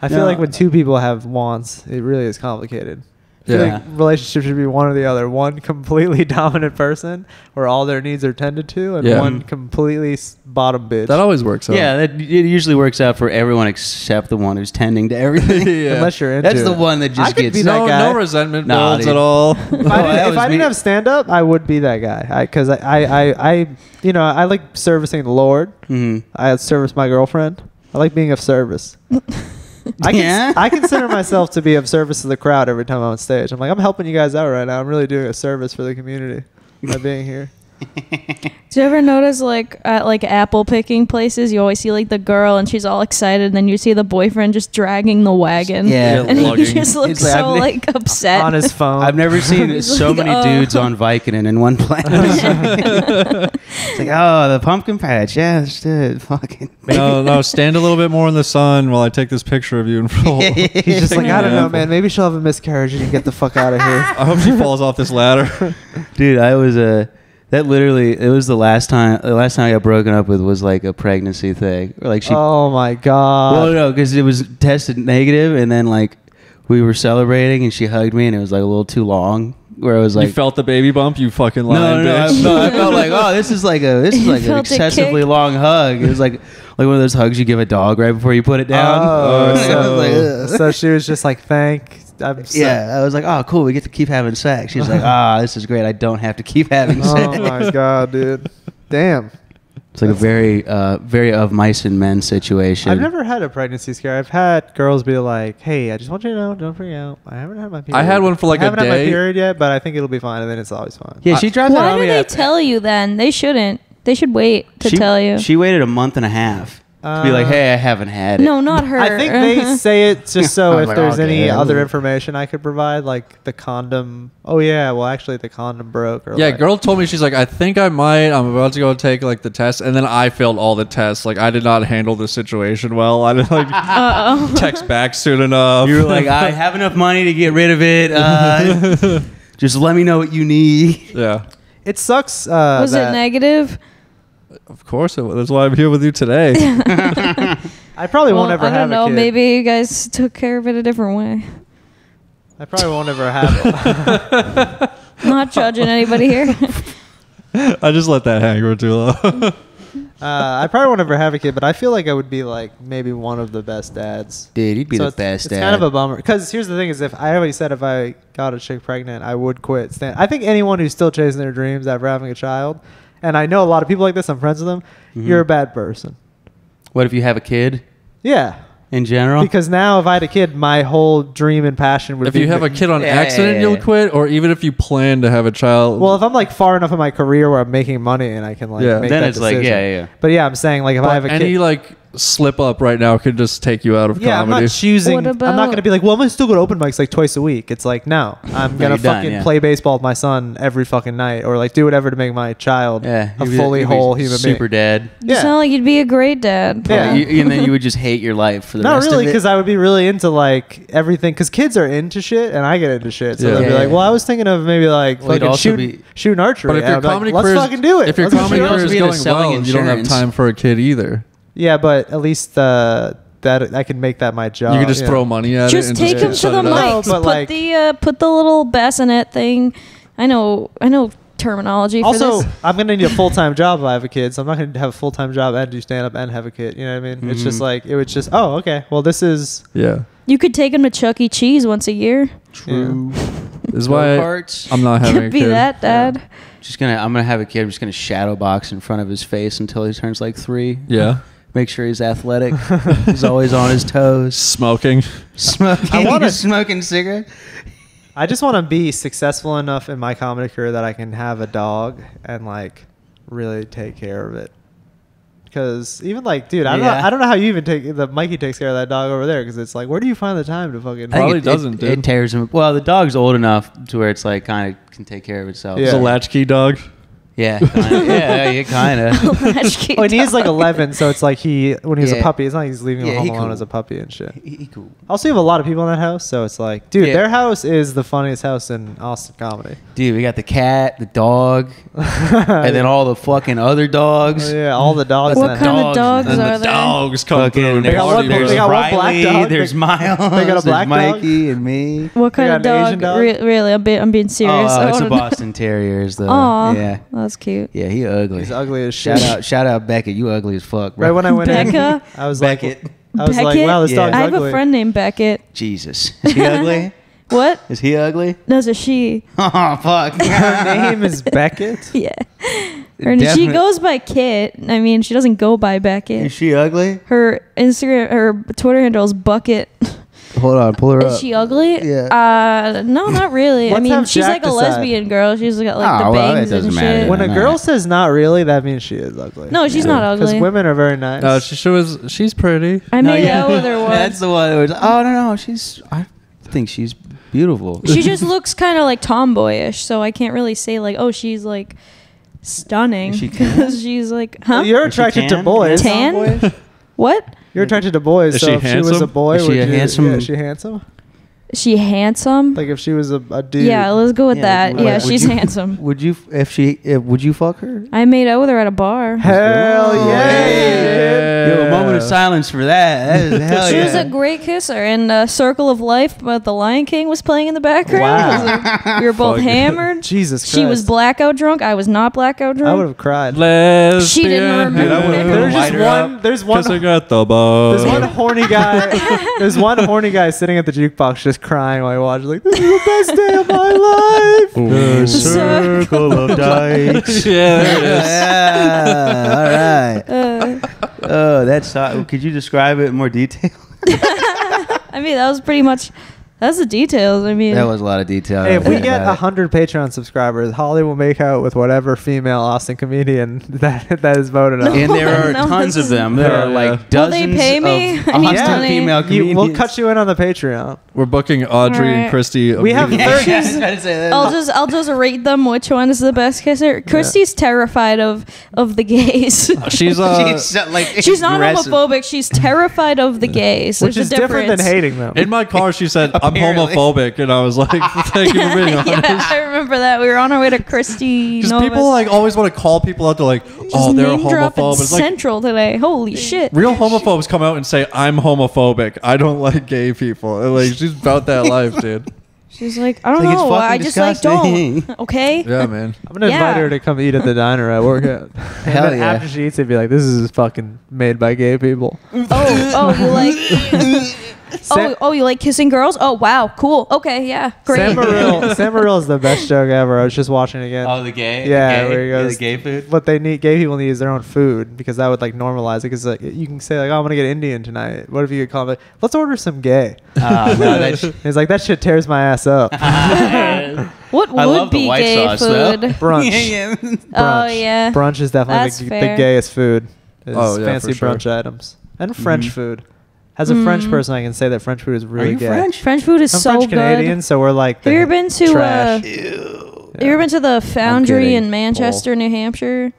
I feel No. like when two people have wants, it really is complicated. I feel Yeah. like relationships should be one or the other. One completely dominant person, where all their needs are tended to, and Yeah. one completely bottom bitch. That always works out. Yeah, that it usually works out for everyone except the one who's tending to everything. Yeah. Unless you're into That's the it. one that I just could gets be that No, guy. no resentment Nah, builds dude. at all. If I Oh, that didn't, if was I didn't me. have stand up, I would be that guy. Because I you know, I like servicing the Lord. Mhm. I service my girlfriend. I like being of service. Yeah? I consider myself to be of service to the crowd every time I'm on stage. I'm like, I'm helping you guys out right now. I'm really doing a service for the community by being here. Do you ever notice like at like apple picking places, you always see like the girl and she's all excited, and then you see the boyfriend just dragging the wagon. Yeah. And he lugging. just looks It's like, so I've like upset. On his phone. I've never seen He's so like, many "Oh." dudes on Vicodin in one place. It's like, oh, the pumpkin patch. Yeah, that's it. Fucking. No, stand a little bit more in the sun while I take this picture of you in full. He's just like, Taking I don't an know, apple. man. Maybe she'll have a miscarriage and you can get the fuck out of here. I hope she falls off this ladder. Dude, I was that literally it was the last time I got broken up with was like a pregnancy thing. Or like she Oh my god. well no, because it was tested negative, and then like we were celebrating and she hugged me and it was like a little too long. Where I was like, you felt the baby bump, you fucking lying no, bitch. I felt like, oh, this is like an felt it excessively kick. long hug. It was like one of those hugs you give a dog right before you put it down. Oh, I was like, ugh. so she was just like, I'm so- Yeah, I was like, oh, cool, we get to keep having sex. She's like, this is great. I don't have to keep having sex. Oh my god, dude. Damn. It's like a very, very of mice and men situation. I've never had a pregnancy scare. I've had girls be like, "Hey, I just want you to know, don't freak out. I haven't had my period. I had one for, like, I a haven't had my day. period yet, but I think it'll be fine." And then it's always fine. Yeah, she drives that Why on do me. they tell you then? They shouldn't. They should wait to tell you. She waited a month and a half to be like, hey, I haven't had it. No, not her. I think they say it just I so was if like, there's any okay. other information I could provide, like the condom. Oh yeah, well actually the condom broke. Or Yeah, like, girl told me, she's like, I think I might. I'm about to go take like the test, and then I failed all the tests. Like I did not handle the situation well. I didn't like text back soon enough. You were like, I have enough money to get rid of it. Just let me know what you need. Yeah, It sucks. Was it that negative? of course it was. That's why I'm here with you today. I probably won't ever I don't have know. a kid. Maybe you guys took care of it a different way. I probably won't ever have. Not judging anybody here. I just let that hang for too long. I probably won't ever have a kid, but I feel like I would be like maybe one of the best dads. Dude, you'd be the it's, best it's dad. kind of a bummer because here's the thing: is if I always said if I got a chick pregnant, I would quit. I think anyone who's still chasing their dreams after having a child, and I know a lot of people like this. I'm friends with them. Mm-hmm. You're a bad person. What if you have a kid Yeah, in general? because now if I had a kid, my whole dream and passion would If be. you have a kid on Yeah, accident, yeah, you'll yeah. quit, or even if you plan to have a child. well, if I'm like far enough in my career where I'm making money and I can like Yeah. make then that it's like, decision. yeah. But yeah, I'm saying like if I have a any kid. like slip up right now could just take you out of Yeah, I'm comedy. not choosing. What I'm not about- going to be like, well, I'm going to still go to open mics like twice a week. It's like, no, I'm going to you're done, fucking yeah. play baseball with my son every fucking night, or like do whatever to make my child Yeah, a you'd be- fully you'd be whole human being. super dead. You Yeah. sound like you'd be a great dad. Yeah. And then you would just hate your life for the Not rest really, of it. because I would be really into like everything. Because kids are into shit, and I get into shit. So Yeah. they'll be Yeah, like, yeah. "Well, I was thinking of maybe like Well, you'd fucking also shooting archery." But if And your I'm like, comedy let's career, fucking do it. if your Let's comedy fucking do career it. is be into going selling well, you don't have insurance. time for a kid either. Yeah, but at least that I can make that my job. you can just yeah. throw money at it. Just and take him just to the shut it up. No, mics. but Put like- put the little bassinet thing. I know terminology for Also, this. I'm gonna need a full time job if I have a kid, so I'm not gonna have a full time job and do stand up and have a kid. You know what I mean? It's just like it would just. Oh, okay. Well, this is. Yeah. You could take him to Chuck E. Cheese once a year. True. This is why Go-karts. I'm not having a Could be kid. that, Dad. I'm gonna have a kid. I'm just gonna shadow box in front of his face until he turns like 3. Yeah. Make sure he's athletic. He's always on his toes. Smoking. Smoking. I wanna- smoking cigarette. I just want to be successful enough in my comedy career that I can have a dog and like really take care of it. Because even like, dude, Yeah. I don't know how you even Mikey takes care of that dog over there. Because it's like, where do you find the time to fucking? I think Probably doesn't, dude. It tears him. Well, the dog's old enough to where it's like kind of can take care of itself. Yeah. It's a latchkey dog. Yeah. Kinda. yeah. Kind of. Latchkey Oh, and he is like dog. 11, so it's like when he was a Yeah. puppy, it's not like he's leaving him Yeah, home he alone cool. as a puppy and shit. He cool. Also, you have a lot of people in that house, so it's like, dude, Yeah. their house is the funniest house in Austin comedy. Dude, we got the cat, the dog, and then all the fucking other dogs. Oh, yeah, all the dogs. What in that kind house. of dogs And are the there? dogs come Fucking, through and They got party one- with they us. got one black Riley, dog. there's Miles, They got a black there's dog? Mikey, and me. What kind got of an Asian dog? dog? Really, I'm being serious. Oh, I it's a wanna know. Boston Terrier. Is the Aw, yeah, that's cute. yeah. He ugly. He's ugly as shit. Shout out Beckett. You ugly as fuck, bro. Right when I went Becca? in, I was Beckett. like, I was like, Beckett? wow, this Yeah. dog's I have ugly. a friend named Beckett. Jesus, is he ugly? What? Is he ugly? No, it's a she. Oh fuck. Her name is Beckett. Yeah. She Definite- goes by Kit. I mean, she doesn't go by Beckett. Is she ugly? Her Twitter handle is Bucket. Hold on, pull her Is she ugly? Yeah. No, not really. I Let's mean, have she's Jack like a decide. lesbian girl. She's got like Oh, the well, bangs it doesn't and matter. shit. When a Nah. girl says not really, that means she is ugly. No, she's not Because ugly. women are very nice. No, she's pretty. I made out with her That's once. the one. That was, oh no, I think she's beautiful. She just looks kind of like tomboyish, so I can't really say like, oh, she's like stunning Is she tan? because she's like, huh? Well, you're Is she attracted to tan? boys. Tan? Tomboyish. What? You're attracted to boys. Is so she if she was a handsome? boy, Is she would a you? handsome- Yeah, is she handsome? Is she handsome? Like if she was a dude. Yeah, let's go with Yeah, that. would- Yeah, would she's you- handsome. Would you would you fuck her? I made out with her at a bar. Hell Oh, yeah. Yo, a moment of silence for that. That is hell She was yeah. a great kisser, and Circle of Life, but The Lion King was playing in the background. Wow. It was like- we were both Fuck. hammered. Jesus Christ. She was blackout drunk. I was not blackout I drunk. would have cried. Lesbian. She didn't remember. Dude, I would've There's put a There's just lighter one. up, There's one. kissing at the bar. There's one horny guy. There's one horny guy sitting at the jukebox just crying while he watches. Like, this is the best day of my life. The circle of dice. Yeah, there it is. Yeah. All right. Oh, that's. Could you describe it in more detail? I mean, that was pretty much. That's the details. I mean, That was a lot of detail. Hey, if we Yeah. get 100 Patreon subscribers, Holly will make out with whatever female Austin comedian that is voted on. And there are No, tons of this them. There Yeah, are yeah. like Will dozens they pay me? of I need Austin money. female comedians. We'll cut you in on the Patreon. We're booking Audrey and Alright. Christy. We have immediately. third- Yeah, I was trying to say that. I'll just rate them. Which one is the best kisser? Christy's terrified of the gays. She's She's like She's not aggressive. homophobic. She's terrified of the gays. Which There's is a different than difference. hating them. in my car. She said, "I'm Apparently. homophobic," and I was like, "Thank you for being honest." Yeah, I remember that. We were on our way to Christy. Because Novus. people like always want to call people out to like, Just oh, they're a name dropping homophobe. It's like Central today. Holy shit. real homophobes come out and say, "I'm homophobic. I don't like gay people." And, like she's about that life, dude. She's like, I don't Like, it's know. fucking I just like disgusting. don't. Okay. Yeah, man. I'm going to Yeah. invite her to come eat at the diner I work at. Hell And then yeah. after she eats it, be like, this is fucking made by gay people. Oh, you like. Oh, you like kissing girls? Oh, wow, cool. Okay, yeah, great. Sam Morril is the best joke ever. I was just watching it again. Oh, the gay. Yeah, the gay, where he goes, the gay food. What they need, gay people need is their own food because that would like normalize it. Because like you can say like, oh, I'm gonna get Indian tonight. What if you could call them? Like, let's order some gay. No, that's. He's like, that shit tears my ass up. What I would love the be white gay sauce, food? though. Brunch. Yeah. Brunch. Oh, yeah. Brunch is definitely That's the fair. gayest food. Is Oh, yeah, fancy for sure. brunch items. and French food. As a French person, I can say that French food is really Are you good. French? French food is I'm so French Canadian, good. so we're like Have you ever been to trash. you ever been to the Foundry kidding. in Manchester, New Hampshire?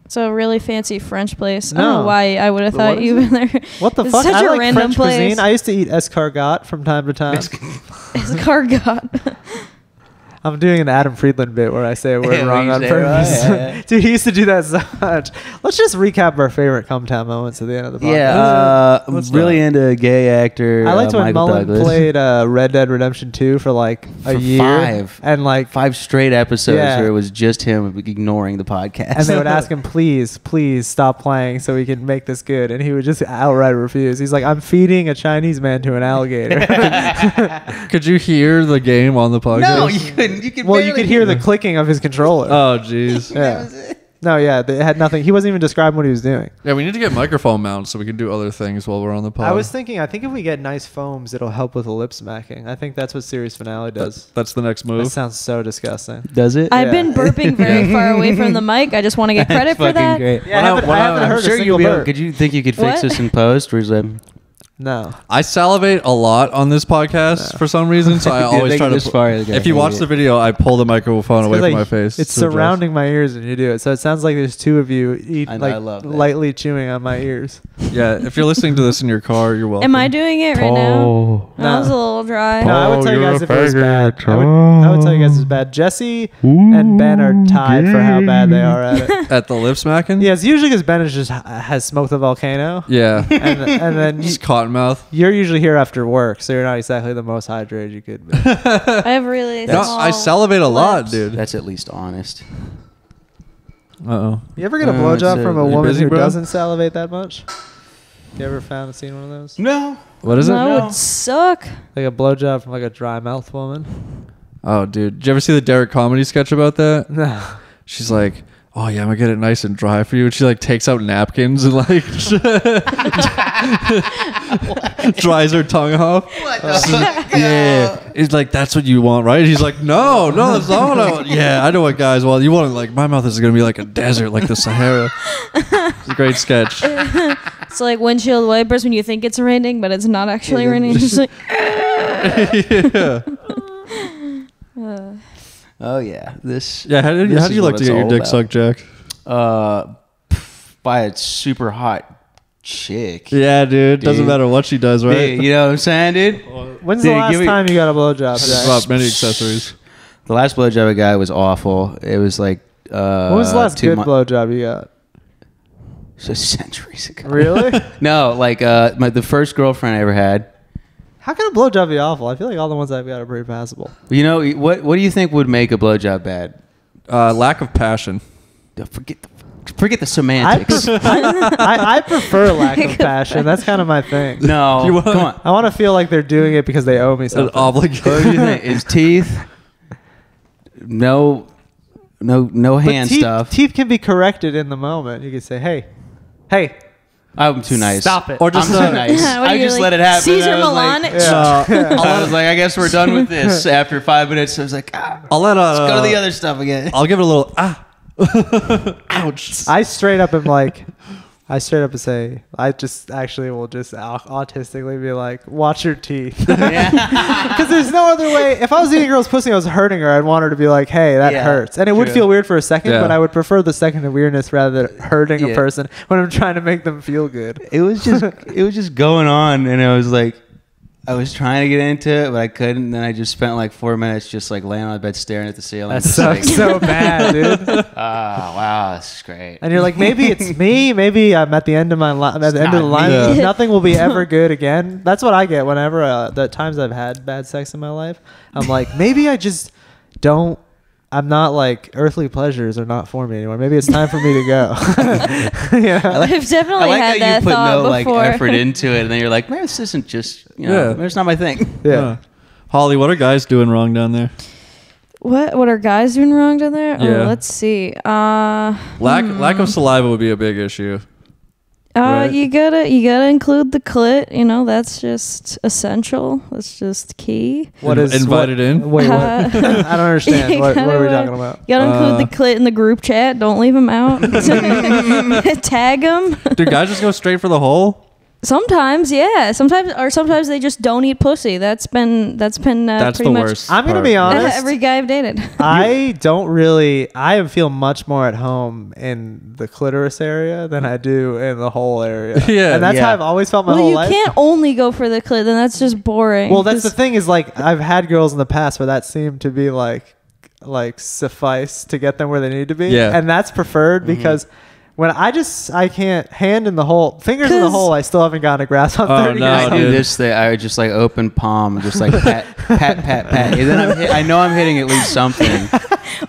It's a really fancy French place. I don't No. know why I would have thought What you've is been there. What the It's fuck? such I a like random French place. cuisine. I used to eat escargot from time to time. Escargot. I'm doing an Adam Friedland bit where I say a word Yeah, wrong you on say it purpose. right, yeah. Dude, he used to do that so much. Let's just recap our favorite Come Town moments at the end of the podcast. Yeah, Let's really not. into a gay actor. I liked when Michael Mullen Douglas. played Red Dead Redemption 2 for like a For year. 5. And like 5 straight episodes Yeah. where it was just him ignoring the podcast. and they would ask him, please stop playing so we can make this good. And he would just outright refuse. He's like, I'm feeding a Chinese man to an alligator. Could you hear the game on the podcast? No, you couldn't. You could. Well, you barely could hear the clicking of his controller. Oh, jeez. Yeah. No, yeah, they had nothing. He wasn't even describing what he was doing. Yeah, we need to get microphone mounts so we can do other things while we're on the pod. I was thinking, I think if we get nice foams, it'll help with the lip smacking. I think that's what series finale does. That's the next That move. sounds so disgusting. Does it? I've Yeah. been burping very far away from the mic. I just want to get credit for Fucking that. great. Yeah, I haven't I'm heard a sure single you'll be able. burp. Could you think you could fix What? this in post? Or is that? No. I salivate a lot on this podcast for some reason, so I Dude, always think try to. this far, the guy If you can watch get the it. video, I pull the microphone away It's from like- my face. It's to adjust. surrounding my ears when you do it. So it sounds like there's two of you I like love that. lightly chewing on my ears. Yeah, if you're listening to this in your car, you're welcome. Am I doing it right now? Oh. That was a little dry. No, I would tell you you're guys a if it was bad. faggot. I would tell you guys it's bad. Jesse and Ben are tied for how bad they are at it. At the lip smacking? Yeah, it's usually because Ben is just has smoked the volcano, Yeah. and then Just cotton mouth. you're usually here after work, so you're not exactly the most hydrated you could be. I have really No, small I salivate a lot, lips. dude. That's at least honest. Uh-oh. You ever get a it's blowjob a- from a you woman busy, who bro? doesn't salivate that much? You ever seen one of those? No. What is it? That No. would suck. Like a blowjob from like a dry mouth woman? Oh, dude. Did you ever see the Derek comedy sketch about that? No. She's like, oh, yeah, I'm going to get it nice and dry for you. And she, like, takes out napkins and, like, dries her tongue off. What the fuck? Yeah. It's like, that's what you want, right? He's like, no, that's not what I want. Yeah, I know what guys want. You want, like, my mouth is going to be like a desert, like the Sahara. It's a great sketch. It's like windshield wipers when you think it's raining, but it's not actually raining. It's just like, Yeah. Oh yeah. This. Yeah, how do This you is like what to it's get your all dick about. sucked, Jack? By a super hot chick. Yeah, dude. Doesn't Dude. matter what she does, right? Dude, you know what I'm saying, dude? When's Dude, the last give me- time you got a blowjob, It's Jack? about many accessories. The last blowjob I got was awful. It was like. When was the last 2 good months. blowjob you got? Just centuries ago. Really? No, like the first girlfriend I ever had. How can a blowjob be awful? I feel like all the ones I've got are pretty passable. You know what? What do you think would make a blowjob bad? Lack of passion. Forget the semantics. I prefer lack of passion. That's kind of my thing. No, You want- come on. I want to feel like they're doing it because they owe me An something. obligation. What do you think? Is teeth? No But hand stuff. Teeth can be corrected in the moment. You can say, hey, I'm too nice. stop it. Or just I'm too nice. What are I you, just like, let it happen. Caesar I was Milan? Like, Yeah. I was like, I guess we're done with this. After 5 minutes, I was like, I'll let let's go to the other stuff again. I'll give it a little ouch. I straight up am like, I straight up say, I just actually will just autistically be like, watch your teeth. Because there's no other way. If I was eating a girl's pussy and I was hurting her, I'd want her to be like, hey, that Yeah, hurts. And it would true. feel weird for a second, Yeah. but I would prefer the second of weirdness rather than hurting a Yeah. person when I'm trying to make them feel good. It was just going on, and I was like, I was trying to get into it, but I couldn't. And then I just spent like 4 minutes just like laying on the bed staring at the ceiling. That just sucks like, so bad, dude. wow, this is great. And you're like, maybe it's me. Maybe I'm at the end of my line. At the end of the not line, me. Yeah. nothing will be ever good again. That's what I get whenever the times I've had bad sex in my life. I'm like, maybe I just don't. I'm not like earthly pleasures are not for me anymore. Maybe it's time for me to go. Yeah. I've definitely I like had how that you put thought no like before. effort into it, and then you're like, man, this isn't just Yeah. maybe it's not my thing. Yeah. Holly, what are guys doing wrong down there? What are guys doing wrong down there? Yeah. Oh, let's see. Lack of saliva would be a big issue. Right. You gotta include the clit. You know, that's just essential. That's just key. What is invited in? Wait, what? I don't understand. You What are we gotta, talking about? You gotta include the clit in the group chat. Don't leave them out. Tag them. Do guys just go straight for the hole? Sometimes, yeah. Sometimes they just don't eat pussy. That's been That's pretty the much worst. I'm gonna part. be honest. every guy I've dated. I don't really. I feel much more at home in the clitoris area than I do in the whole area. Yeah. and that's Yeah. how I've always felt my Well, whole you life. can't only go for the clit. Then that's just boring. Well, that's the 'cause- thing is like I've had girls in the past where that seemed to be like suffice to get them where they need to be. Yeah. And that's preferred because when I can't hand in the hole, fingers in the 'Cause- hole, I still haven't gotten a grasp on Oh, 30 no, I years do dude. this thing. I would just like open palm, just like pat, pat, pat, pat. And then I know I'm hitting at least something.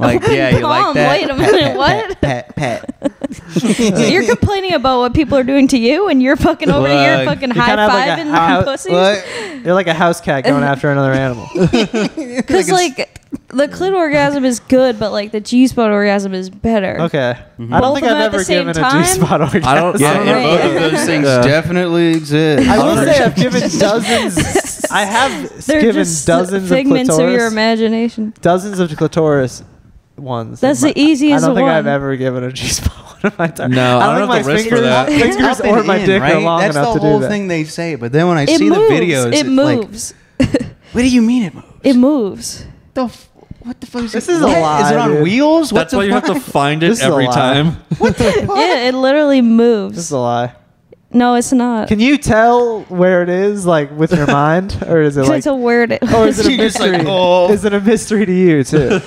Like, yeah, you like palm, that? wait a Pat, minute, pat, what? Pat, pat, pat. So you're complaining about what people are doing to you, and you're fucking over here Look, fucking you high kinda have like a fiving house- pussies. What? You're like a house cat going after another animal. Because like the clit orgasm is good, but like the G spot orgasm is better. Okay. Mm-hmm. I don't Both think of them I've at the ever same given time? a G-spot orgasm. I don't. Yeah, I don't yeah, know. both of those things Yeah. definitely exist. I will say I've given dozens. I have They're given just dozens of figments of your clitoris. imagination. Dozens of clitoris ones. That's the easiest I don't think one. I've ever given a G-spot one of my time. No, I don't think have the my wrist for fingers, that. fingers or my dick are long That's enough the to do whole that. thing they say. But then when I It see moves. the videos, It it's like, moves. what do you mean it moves? It moves. What the fuck is This it? is a What? lie, Is it on dude. wheels? What That's the why you have to fuck? find This it is a every lie. time. Yeah, it literally This moves. is a lie. No, it's not. Can you tell where it is, like with your mind, or is it like, It's a weird. or is it a You're just mystery? like, oh. Is it a mystery to you too?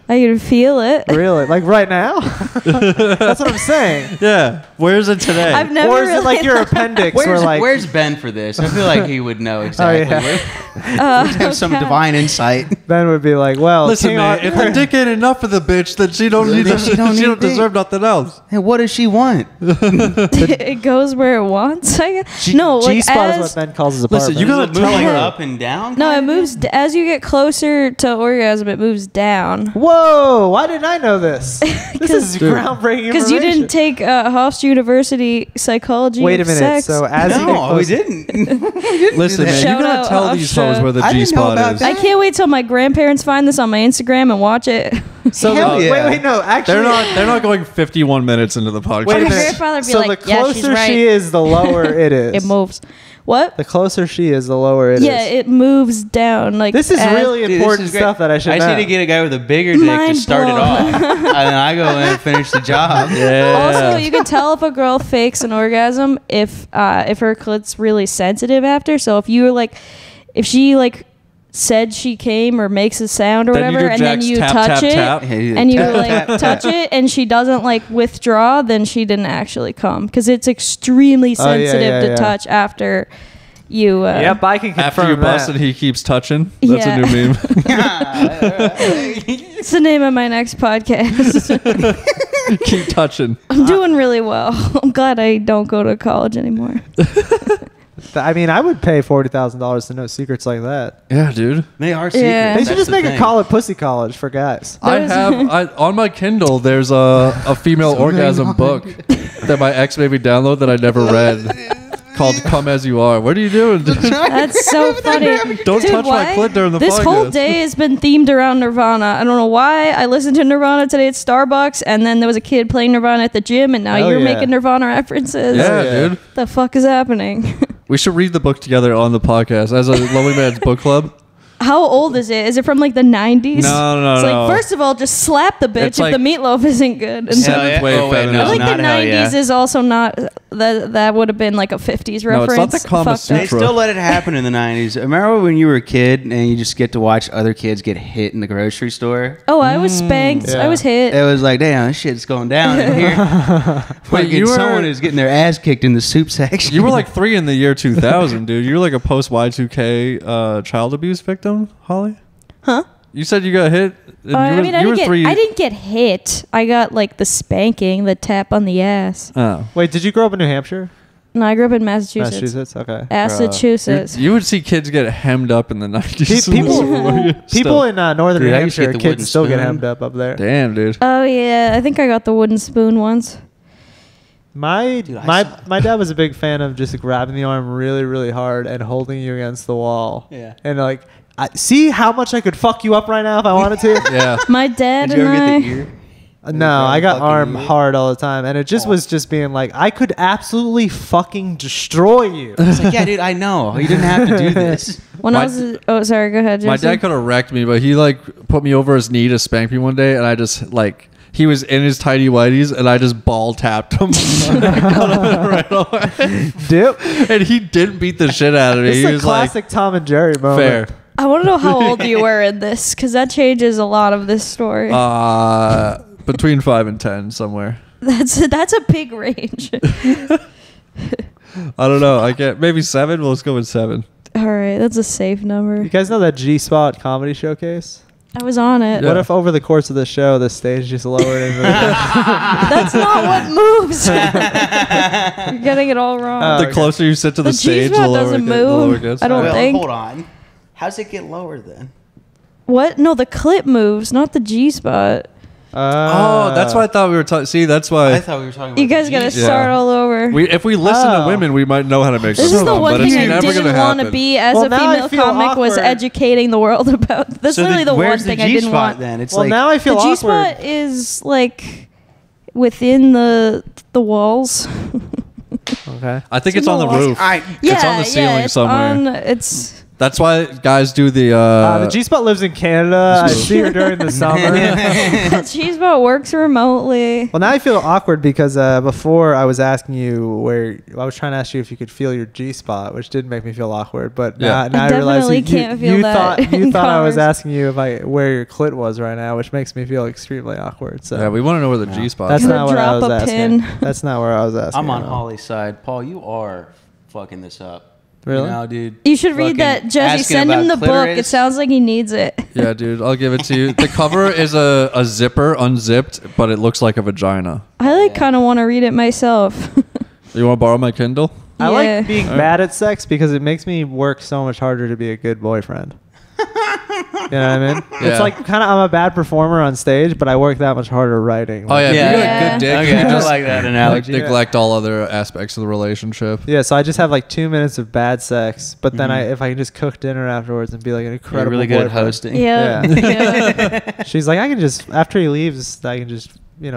I can feel it. Really, like right now? That's what I'm saying. Yeah. Where is it today? I've never. Or is it like really your appendix, where Where's, like where's Ben for this? I feel like he would know exactly. yeah. We'd have some okay. divine insight. Ben would be like, well, Listen, King man. Ar- If the dick ain't enough for the bitch, then she don't need. Then She she don't don't need dick. deserve nothing else. Hey, what does she want? it goes where it wants. I guess. No, like G-spot is as what Ben calls his Listen, apartment. you gotta Does it move tell like her. up and down. no, it kinda? moves as you get closer to orgasm. It moves down. Whoa! Why didn't I know this? This is Dude. groundbreaking Because you information. didn't take Hofstra University psychology. Wait a of minute. Sex. So as you get No, we closer, didn't. Listen, man. Shout You gotta out tell these Hofstra. hoes where the I G didn't know spot about is. that. I can't wait till my grandparents find this on my Instagram and watch it. so Hell the- yeah. wait, no, actually, They're not going 51 minutes into the podcast. Wait a My minute. grandfather would be so like, the "Yeah, she's closer right." she is, the lower it is. It moves. What? The closer she is, the lower it is. Yeah, it moves down. Like This is as- really Dude, this important is great. stuff that I should I just know. need to get a guy with a bigger dick to Mind start it blown. off, and then I go in and finish the job. Yeah. Also, you can tell if a girl fakes an orgasm if her clit's really sensitive after. So if she said she came or makes a sound or Then you whatever, do and then Jack's you tap, touch tap, it, tap. and you touch it, and she doesn't withdraw, then she didn't actually come because it's extremely Oh, yeah, sensitive to yeah. touch after you. Yep, I can confirm After you bust that. and he keeps touching. That's Yeah. a new meme. It's the name of my next podcast. Keep touching. I'm doing really well. I'm glad I don't go to college anymore. I mean, I would pay $40,000 to know secrets like that. Yeah, dude. They are secrets. Yeah. They That's should just the make thing. a college, pussy college for guys. On my Kindle. There's a female orgasm book that my ex made me download that I never read. Called "Come as You Are." What are you doing? dude? That's so funny. Don't Dude, touch why? my clit during the This podcast. whole day has been themed around Nirvana. I don't know why. I listened to Nirvana today at Starbucks, and then there was a kid playing Nirvana at the gym, and now Hell you're yeah. making Nirvana references. Yeah, Yeah. dude. The fuck is happening? We should read the book together on the podcast as a Lonely Man's Book Club. How old is it? Is it from like the 90s? No, It's no. like, first of all, just slap the bitch It's if like- the meatloaf isn't good. And Seventh Hell yeah. wave Oh, wait, feminism. I no, think the not hell 90s yeah. is also not that would have been like a 50s No, it's reference. not the Kama Fucked up. They Sutra. still let it happen in the 90s. Remember when you were a kid and you just get to watch other kids get hit in the grocery store? Oh, I was spanked. Yeah. I was hit. It was like, damn, this shit's going down in here. Wait, you were- Someone is getting their ass kicked in the soup section. You were like 3 in the year 2000, dude. You were like a post Y2K child abuse victim, Holly. Huh? You said you got hit. And I you were, mean, I you were didn't, 3. I didn't get hit. I got like the spanking, the tap on the ass. Oh. Wait, did you grow up in New Hampshire? No, I grew up in Massachusetts. Massachusetts? Okay. Massachusetts. You would see kids get hemmed up in the 90s. People Still. in northern Dude, New I used to Hampshire, get the wooden kids still get spoon. hemmed up there. Damn, dude. Oh yeah, I think I got the wooden spoon once. My Dude, I my saw- my dad was a big fan of just grabbing the arm really really hard and holding you against the wall. Yeah. And like, see how much I could fuck you up right now if I wanted to. Yeah. My dad Did you and ever I. get the ear? No, I got Fucking arm you. hard all the time, and it just was just being like, I could absolutely fucking destroy you. It's like, yeah, dude, I know. You didn't have to do this. When My- I was, oh, sorry, go ahead. My Jesse. dad could have wrecked me, but he like put me over his knee to spank me one day, and I just like he was in his tidy whities, and I just ball tapped him right away. Dip. And he didn't beat the shit out of me. It's He a was classic Tom and Jerry like, moment. fair. I want to know how old you were in this, because that changes a lot of this story. Between 5 and 10 somewhere. That's a big range. I don't know. I can't. Maybe 7. Well, let's go with 7. All right, that's a safe number. You guys know that G Spot comedy showcase? I was on it. Yeah. What if over the course of the show, the stage just lowered into the That's not what moves. You're getting it all wrong. Oh, The okay. closer you sit to the, The stage, G-spot the lower doesn't it gets, the lower move. it gets. I don't Well, think. hold on. How's it get lower then? What? No, the clip moves, not the G spot. Oh, that's why I thought we were talking. See, that's I why thought we were talking about You guys the gotta G- Yeah. start all over. if we listen to Oh. women, we might know how to make This some is the fun, one but thing it's I never didn't gonna want to happen. be as Well, a now I female feel comic was awkward. educating the world about. That's So literally the one where's thing the I didn't G-spot want. then? It's Well, like now I feel The G awkward. spot is like within the walls. Okay. I think it's on the roof. I, It's on the ceiling it's somewhere. on- it's That's why guys do the. The G Spot lives in Canada. I see her during the summer. the G spot works remotely. Well, now I feel awkward because before I was asking you where I was trying to ask you if you could feel your G spot, which did make me feel awkward. But Yeah. now I I realize definitely you, can't feel you that thought in you thought I was converse. asking you if where your clit was right now, which makes me feel extremely awkward. So yeah, we want to know where the Yeah. G spot. that's is. Gonna not what I drop was a asking. pin. That's not where I was asking. I'm on at all. Holly's side. Paul, you are fucking this up. Really? You know, dude. You should read Fucking that, Jesse. asking Send him the about book. It clitoris. sounds like he needs it. Yeah, dude, I'll give it to you. The cover is a zipper, unzipped, but it looks like a vagina. I kind of want to read it myself. You want to borrow my Kindle? I Yeah. like being Alright. bad at sex because it makes me work so much harder to be a good boyfriend. You know what I mean? Yeah. It's like kind of I'm a bad performer on stage, but I work that much harder writing. Oh yeah, if Yeah. you got Yeah. a good dick, Okay, you I just like that like, analogy. neglect all other aspects of the relationship. Yeah, so I just have like 2 minutes of bad sex, but then Mhm. if I can just cook dinner afterwards and be like an You're incredible really good at boyfriend. hosting. Yeah. Yeah. She's like, I can just after he leaves, I can just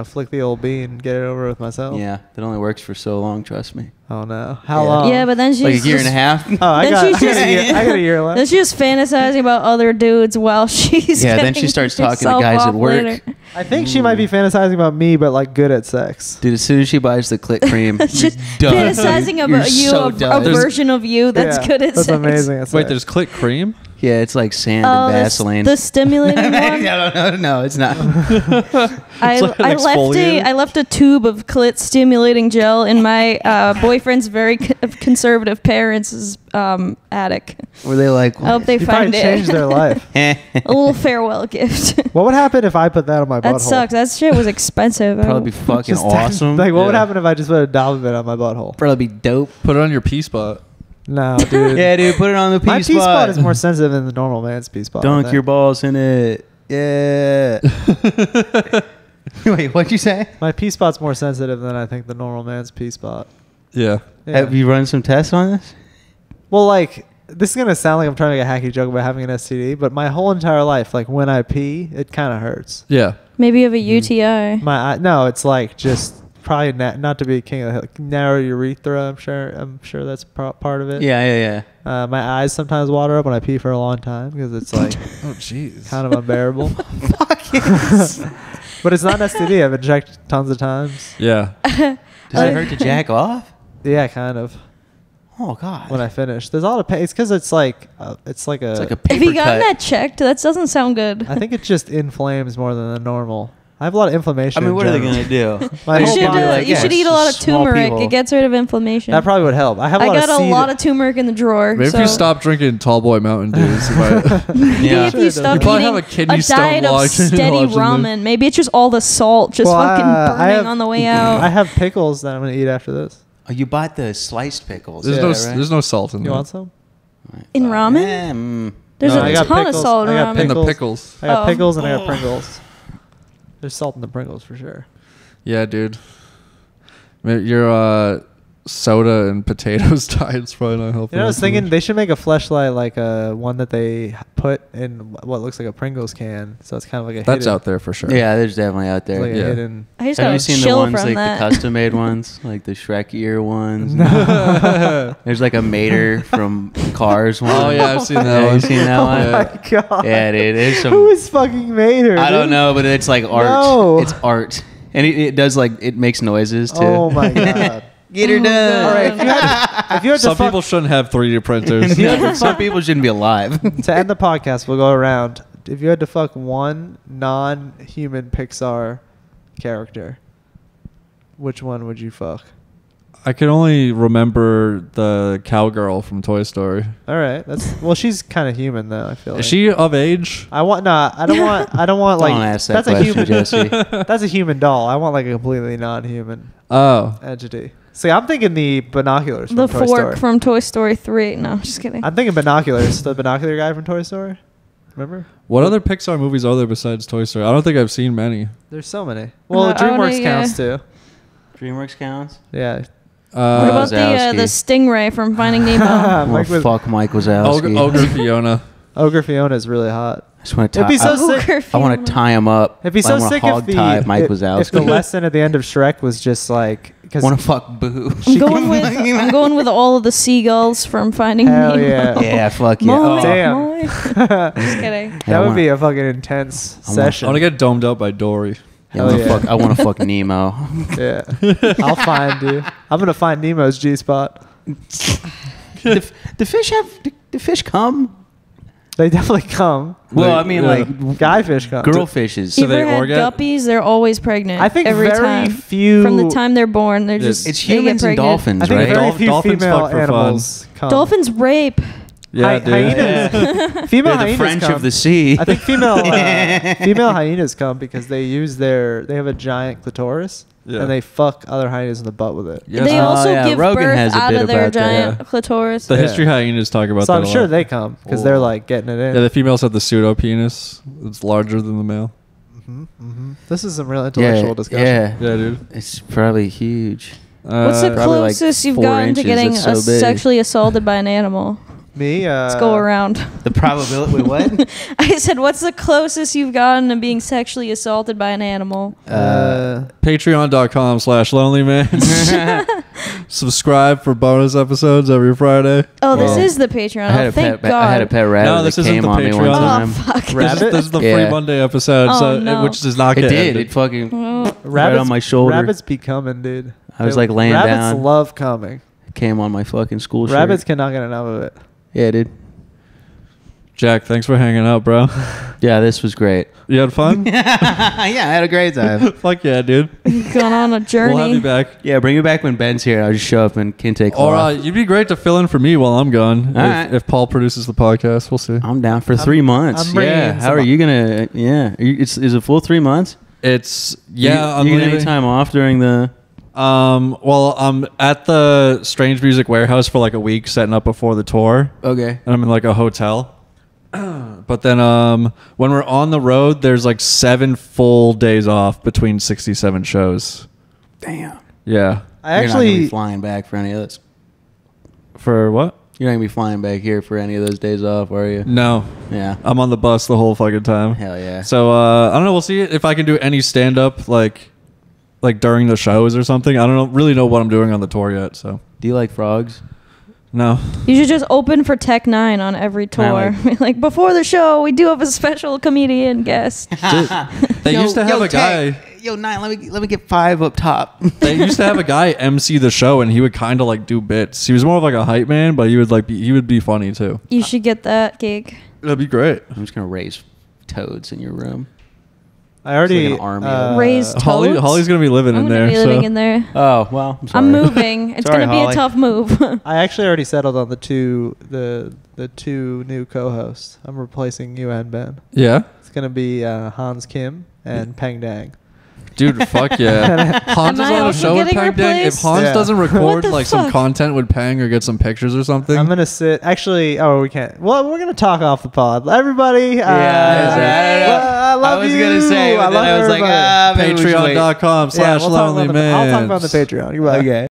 flick the old bean, get it over with myself. Yeah, that only works for so long. Trust me. Oh no, how Yeah. long? Yeah, but then she's Like a year and just- a half. Oh, I Then got, she's I got just- a year, I got a year left. Then she's just fantasizing about other dudes while she's Yeah, then getting she starts talking to herself guys at off work. later. I think she might be fantasizing about me, but like good at sex. Dude, as soon as she buys the clit cream, She's you're done. fantasizing You're about you, so a done. version of you that's Yeah, good at that's sex. amazing. At Wait, sex. there's Click Cream? Yeah, it's like sand Oh, and the, Vaseline. the stimulating one. No, it's not. I, like an I left exfoliator? I left a tube of clit stimulating gel in my boyfriend's very conservative parents' attic. Were they like, I hope they you find probably it. changed their life. A little farewell gift. What would happen if I put that on my butthole? That sucks. That shit was expensive. probably be fucking Just- awesome. Like, what would Yeah. happen if I just put a dollar bit on my butthole? Probably be dope. Put it on your P spot. No, dude. Yeah, dude, put it on the P My spot. P spot is more sensitive than the normal man's P spot. I Dunk think. your balls in it. Yeah. Wait, what'd you say? My P spot's more sensitive than I think the normal man's P spot. Yeah. Yeah. Have you run some tests on this? Well, like, this is gonna sound like I'm trying to make a hacky joke about having an STD, but my whole entire life, like when I pee, it kind of hurts. Yeah. Maybe you have a UTI. No, it's like just probably not to be king of the hill, narrow urethra. I'm sure that's part of it. Yeah. My eyes sometimes water up when I pee for a long time because it's like Oh, jeez. kind of unbearable. But it's not an STD. I've been checked tons of times. Yeah. Does it hurt to jack off? Yeah, kind of. Oh God. When I finish, there's a lot of pain. It's because it's like it's like a Have paper you gotten cut. that checked? That doesn't sound good. I think it just inflames more than the normal. I have a lot of inflammation. I mean, in what are they general. gonna do? My You whole should, body- like, you yeah, should it's eat a lot of just small turmeric. people. It gets rid of inflammation. That probably would help. I have a I lot got of a lot of turmeric in the drawer. Maybe so if you stop drinking Tall Boy Mountain Dews, you might. Maybe Yeah. if Sure you it stop does. You probably eating have a kidney a stone diet of watching- steady watching this. ramen, maybe it's just all the salt just Well, fucking I burning have- on the way out. I have pickles that I'm gonna eat after this. Oh, you bought the sliced pickles. There's is no that right? there's no salt in You there. want some? In ramen? Yeah, There's No, a I got ton of pickles. salt in I got ramen. In the Pickles. pickles. I got Oh. pickles and I got Pringles. There's salt in the Pringles for sure. Yeah, dude. Your soda and potatoes diet's probably not helping. You know, I was us thinking much. they should make a fleshlight like one that they put in what looks like a Pringles can. So it's kind of like a That's hidden, out there for sure. Yeah, there's definitely out it's there. like a Yeah. hidden. I just Have got you a seen the chill ones from like that. the custom made ones, like the Shrek ear ones? There's like a Mater from Cars one. Oh yeah, I've seen that Yeah, one. you seen that Oh one? my god. Yeah, dude. There's some. Who is fucking Mater? I don't dude? know, but it's like art. No. It's art, and it does like it makes noises too. Oh my god. Get her Oh, done. God. All right, if you had to Some fuck, people shouldn't have 3D printers. Some people shouldn't be alive. to end the podcast, we'll go around. If you had to fuck one non-human Pixar character, which one would you fuck? I can only remember the cowgirl from Toy Story. All right, she's kind of human though. I feel like. Is she of age? I want I don't want like Don't ask that that's a question, human. Jesse. That's a human doll. I want like a completely non-human Oh, entity. See, I'm thinking the binoculars from The Toy fork Story. from Toy Story 3. No, I'm just kidding. I'm thinking binoculars. The binocular guy from Toy Story. Remember? what other Pixar movies are there besides Toy Story? I don't think I've seen many. There's so many. Well, I DreamWorks wanna, counts too. DreamWorks counts. Yeah. What about Wazowski. the stingray from Finding Nemo? Oh, Mike was- fuck Mike Wazowski. Ogre Fiona. Ogre Fiona is really hot. I just want to It'd be so tie. sick. I want to tie him up. It'd be so I wanna sick hog tie Mike if the Wazowski. lesson at the end of Shrek was just like I because want to fuck Boo. I'm going with all of the seagulls from Finding Hell Nemo. yeah. Yeah, fuck yeah. Moi, Oh. Damn. moi. Just kidding. that I would wanna- be a fucking intense I wanna- I session. want to get domed up by Dory. I wanna Hell yeah. fuck. I want to fuck Nemo. Yeah, I'll find you. I'm gonna find Nemo's G spot. The fish have. The fish come. They definitely come. Well, Like, I mean, yeah. like Guy fish come. girl fishes. So You ever they had orgasm? guppies? They're always pregnant. I think every very time. few From the time they're born, they're Yes. just It's they get humans and pregnant. dolphins, I think right? very few Dolphins female fuck for fun. animals come. Dolphins rape. Yeah, dude. Hyenas. Female They're the hyenas French come. of the sea. I think female hyenas come because they have a giant clitoris Yeah. and they fuck other hyenas in the butt with it. Yes. They Oh, also yeah, give Rogan birth has a out bit of their about that. giant Yeah. clitoris. The Yeah. history hyenas talk about So that I'm a sure lot. they come because they're like getting it in. Yeah, the females have the pseudo penis. It's larger than the male. This is some real intellectual discussion. Yeah, Yeah, dude. it's probably huge. What's the Probably like closest you've 4 gotten to inches, getting that's so big. sexually assaulted by an animal? Me? Let's go around. The probability. Wait, what? I said, what's the closest you've gotten to being sexually assaulted by an animal? Patreon.com/lonelyman. Subscribe for bonus episodes every Friday. Oh, this Well, is the Patreon. I had Oh, a thank pet. God. I had a pet rabbit No, this that isn't came the on me one Patreon. Oh, time. fuck. Rabbit? This is the Yeah. free Monday episode, Oh, so no. which does not It get did. ended. It fucking Oh. right on my shoulder. Rabbits be coming, dude. I was like laying rabbits down. love coming. Came on my fucking school shirt. Rabbits cannot get enough of it. Yeah, dude. Jack, thanks for hanging out, bro. Yeah, this was great. You had fun? Yeah, I had a great time. Fuck yeah, dude. Going on a journey. We'll have you back. Yeah, bring me back when Ben's here. I'll just show up and can take Or off. you'd be great to fill in for me while I'm gone. All right. If Paul produces the podcast, we'll see. I'm down for 3 months. I'm bringing Yeah. in How are some- you gonna? Yeah. Is it full 3 months? It's You I'm get any leaving. time off during the? Well, I'm at the Strange Music Warehouse for like a week, setting up before the tour, Okay. and I'm in like a hotel. But then, when we're on the road, there's like 7 full days off between 67 shows. Damn. Yeah. I You're not gonna be actually, flying back for any of this. For what? You're not gonna be flying back here for any of those days off, are you? No, Yeah. I'm on the bus the whole fucking time. Hell yeah. So I don't know. We'll see if I can do any stand up like during the shows or something. I don't really know what I'm doing on the tour yet. So Do you like frogs? no. You should just open for Tech Nine on every tour. Like before the show, we do have a special comedian guest. They used to have a guy. Yo, Nine, let me get 5 up top. They used to have a guy MC the show, and he would kind of like do bits. He was more of like a hype man, but he would be funny too. You should get that gig. That'd be great. I'm just gonna raise toads in your room. I already It's like an army of- Raised toads? Holly's gonna be living I'm in gonna there. be living so. in there. Oh well, I'm sorry. I'm moving. It's Sorry, gonna be Holly. a tough move. I actually already settled on the two new co-hosts. I'm replacing you and Ben. Yeah. It's gonna be Hans Kim and Peng Dang. Dude, fuck yeah. Hans is Am I on a also show with getting Pang Dang. If replaced? Hans Yeah. doesn't What record the like some fuck? content with Pang or get some pictures or something, I'm gonna sit. Actually, oh, we can't. Well, we're gonna talk off the pod. Everybody, I love I was you. gonna say, but then love I was like, everybody. maybe we should wait. patreon.com/lonelyman. I'll talk about the Patreon. Goodbye. Okay.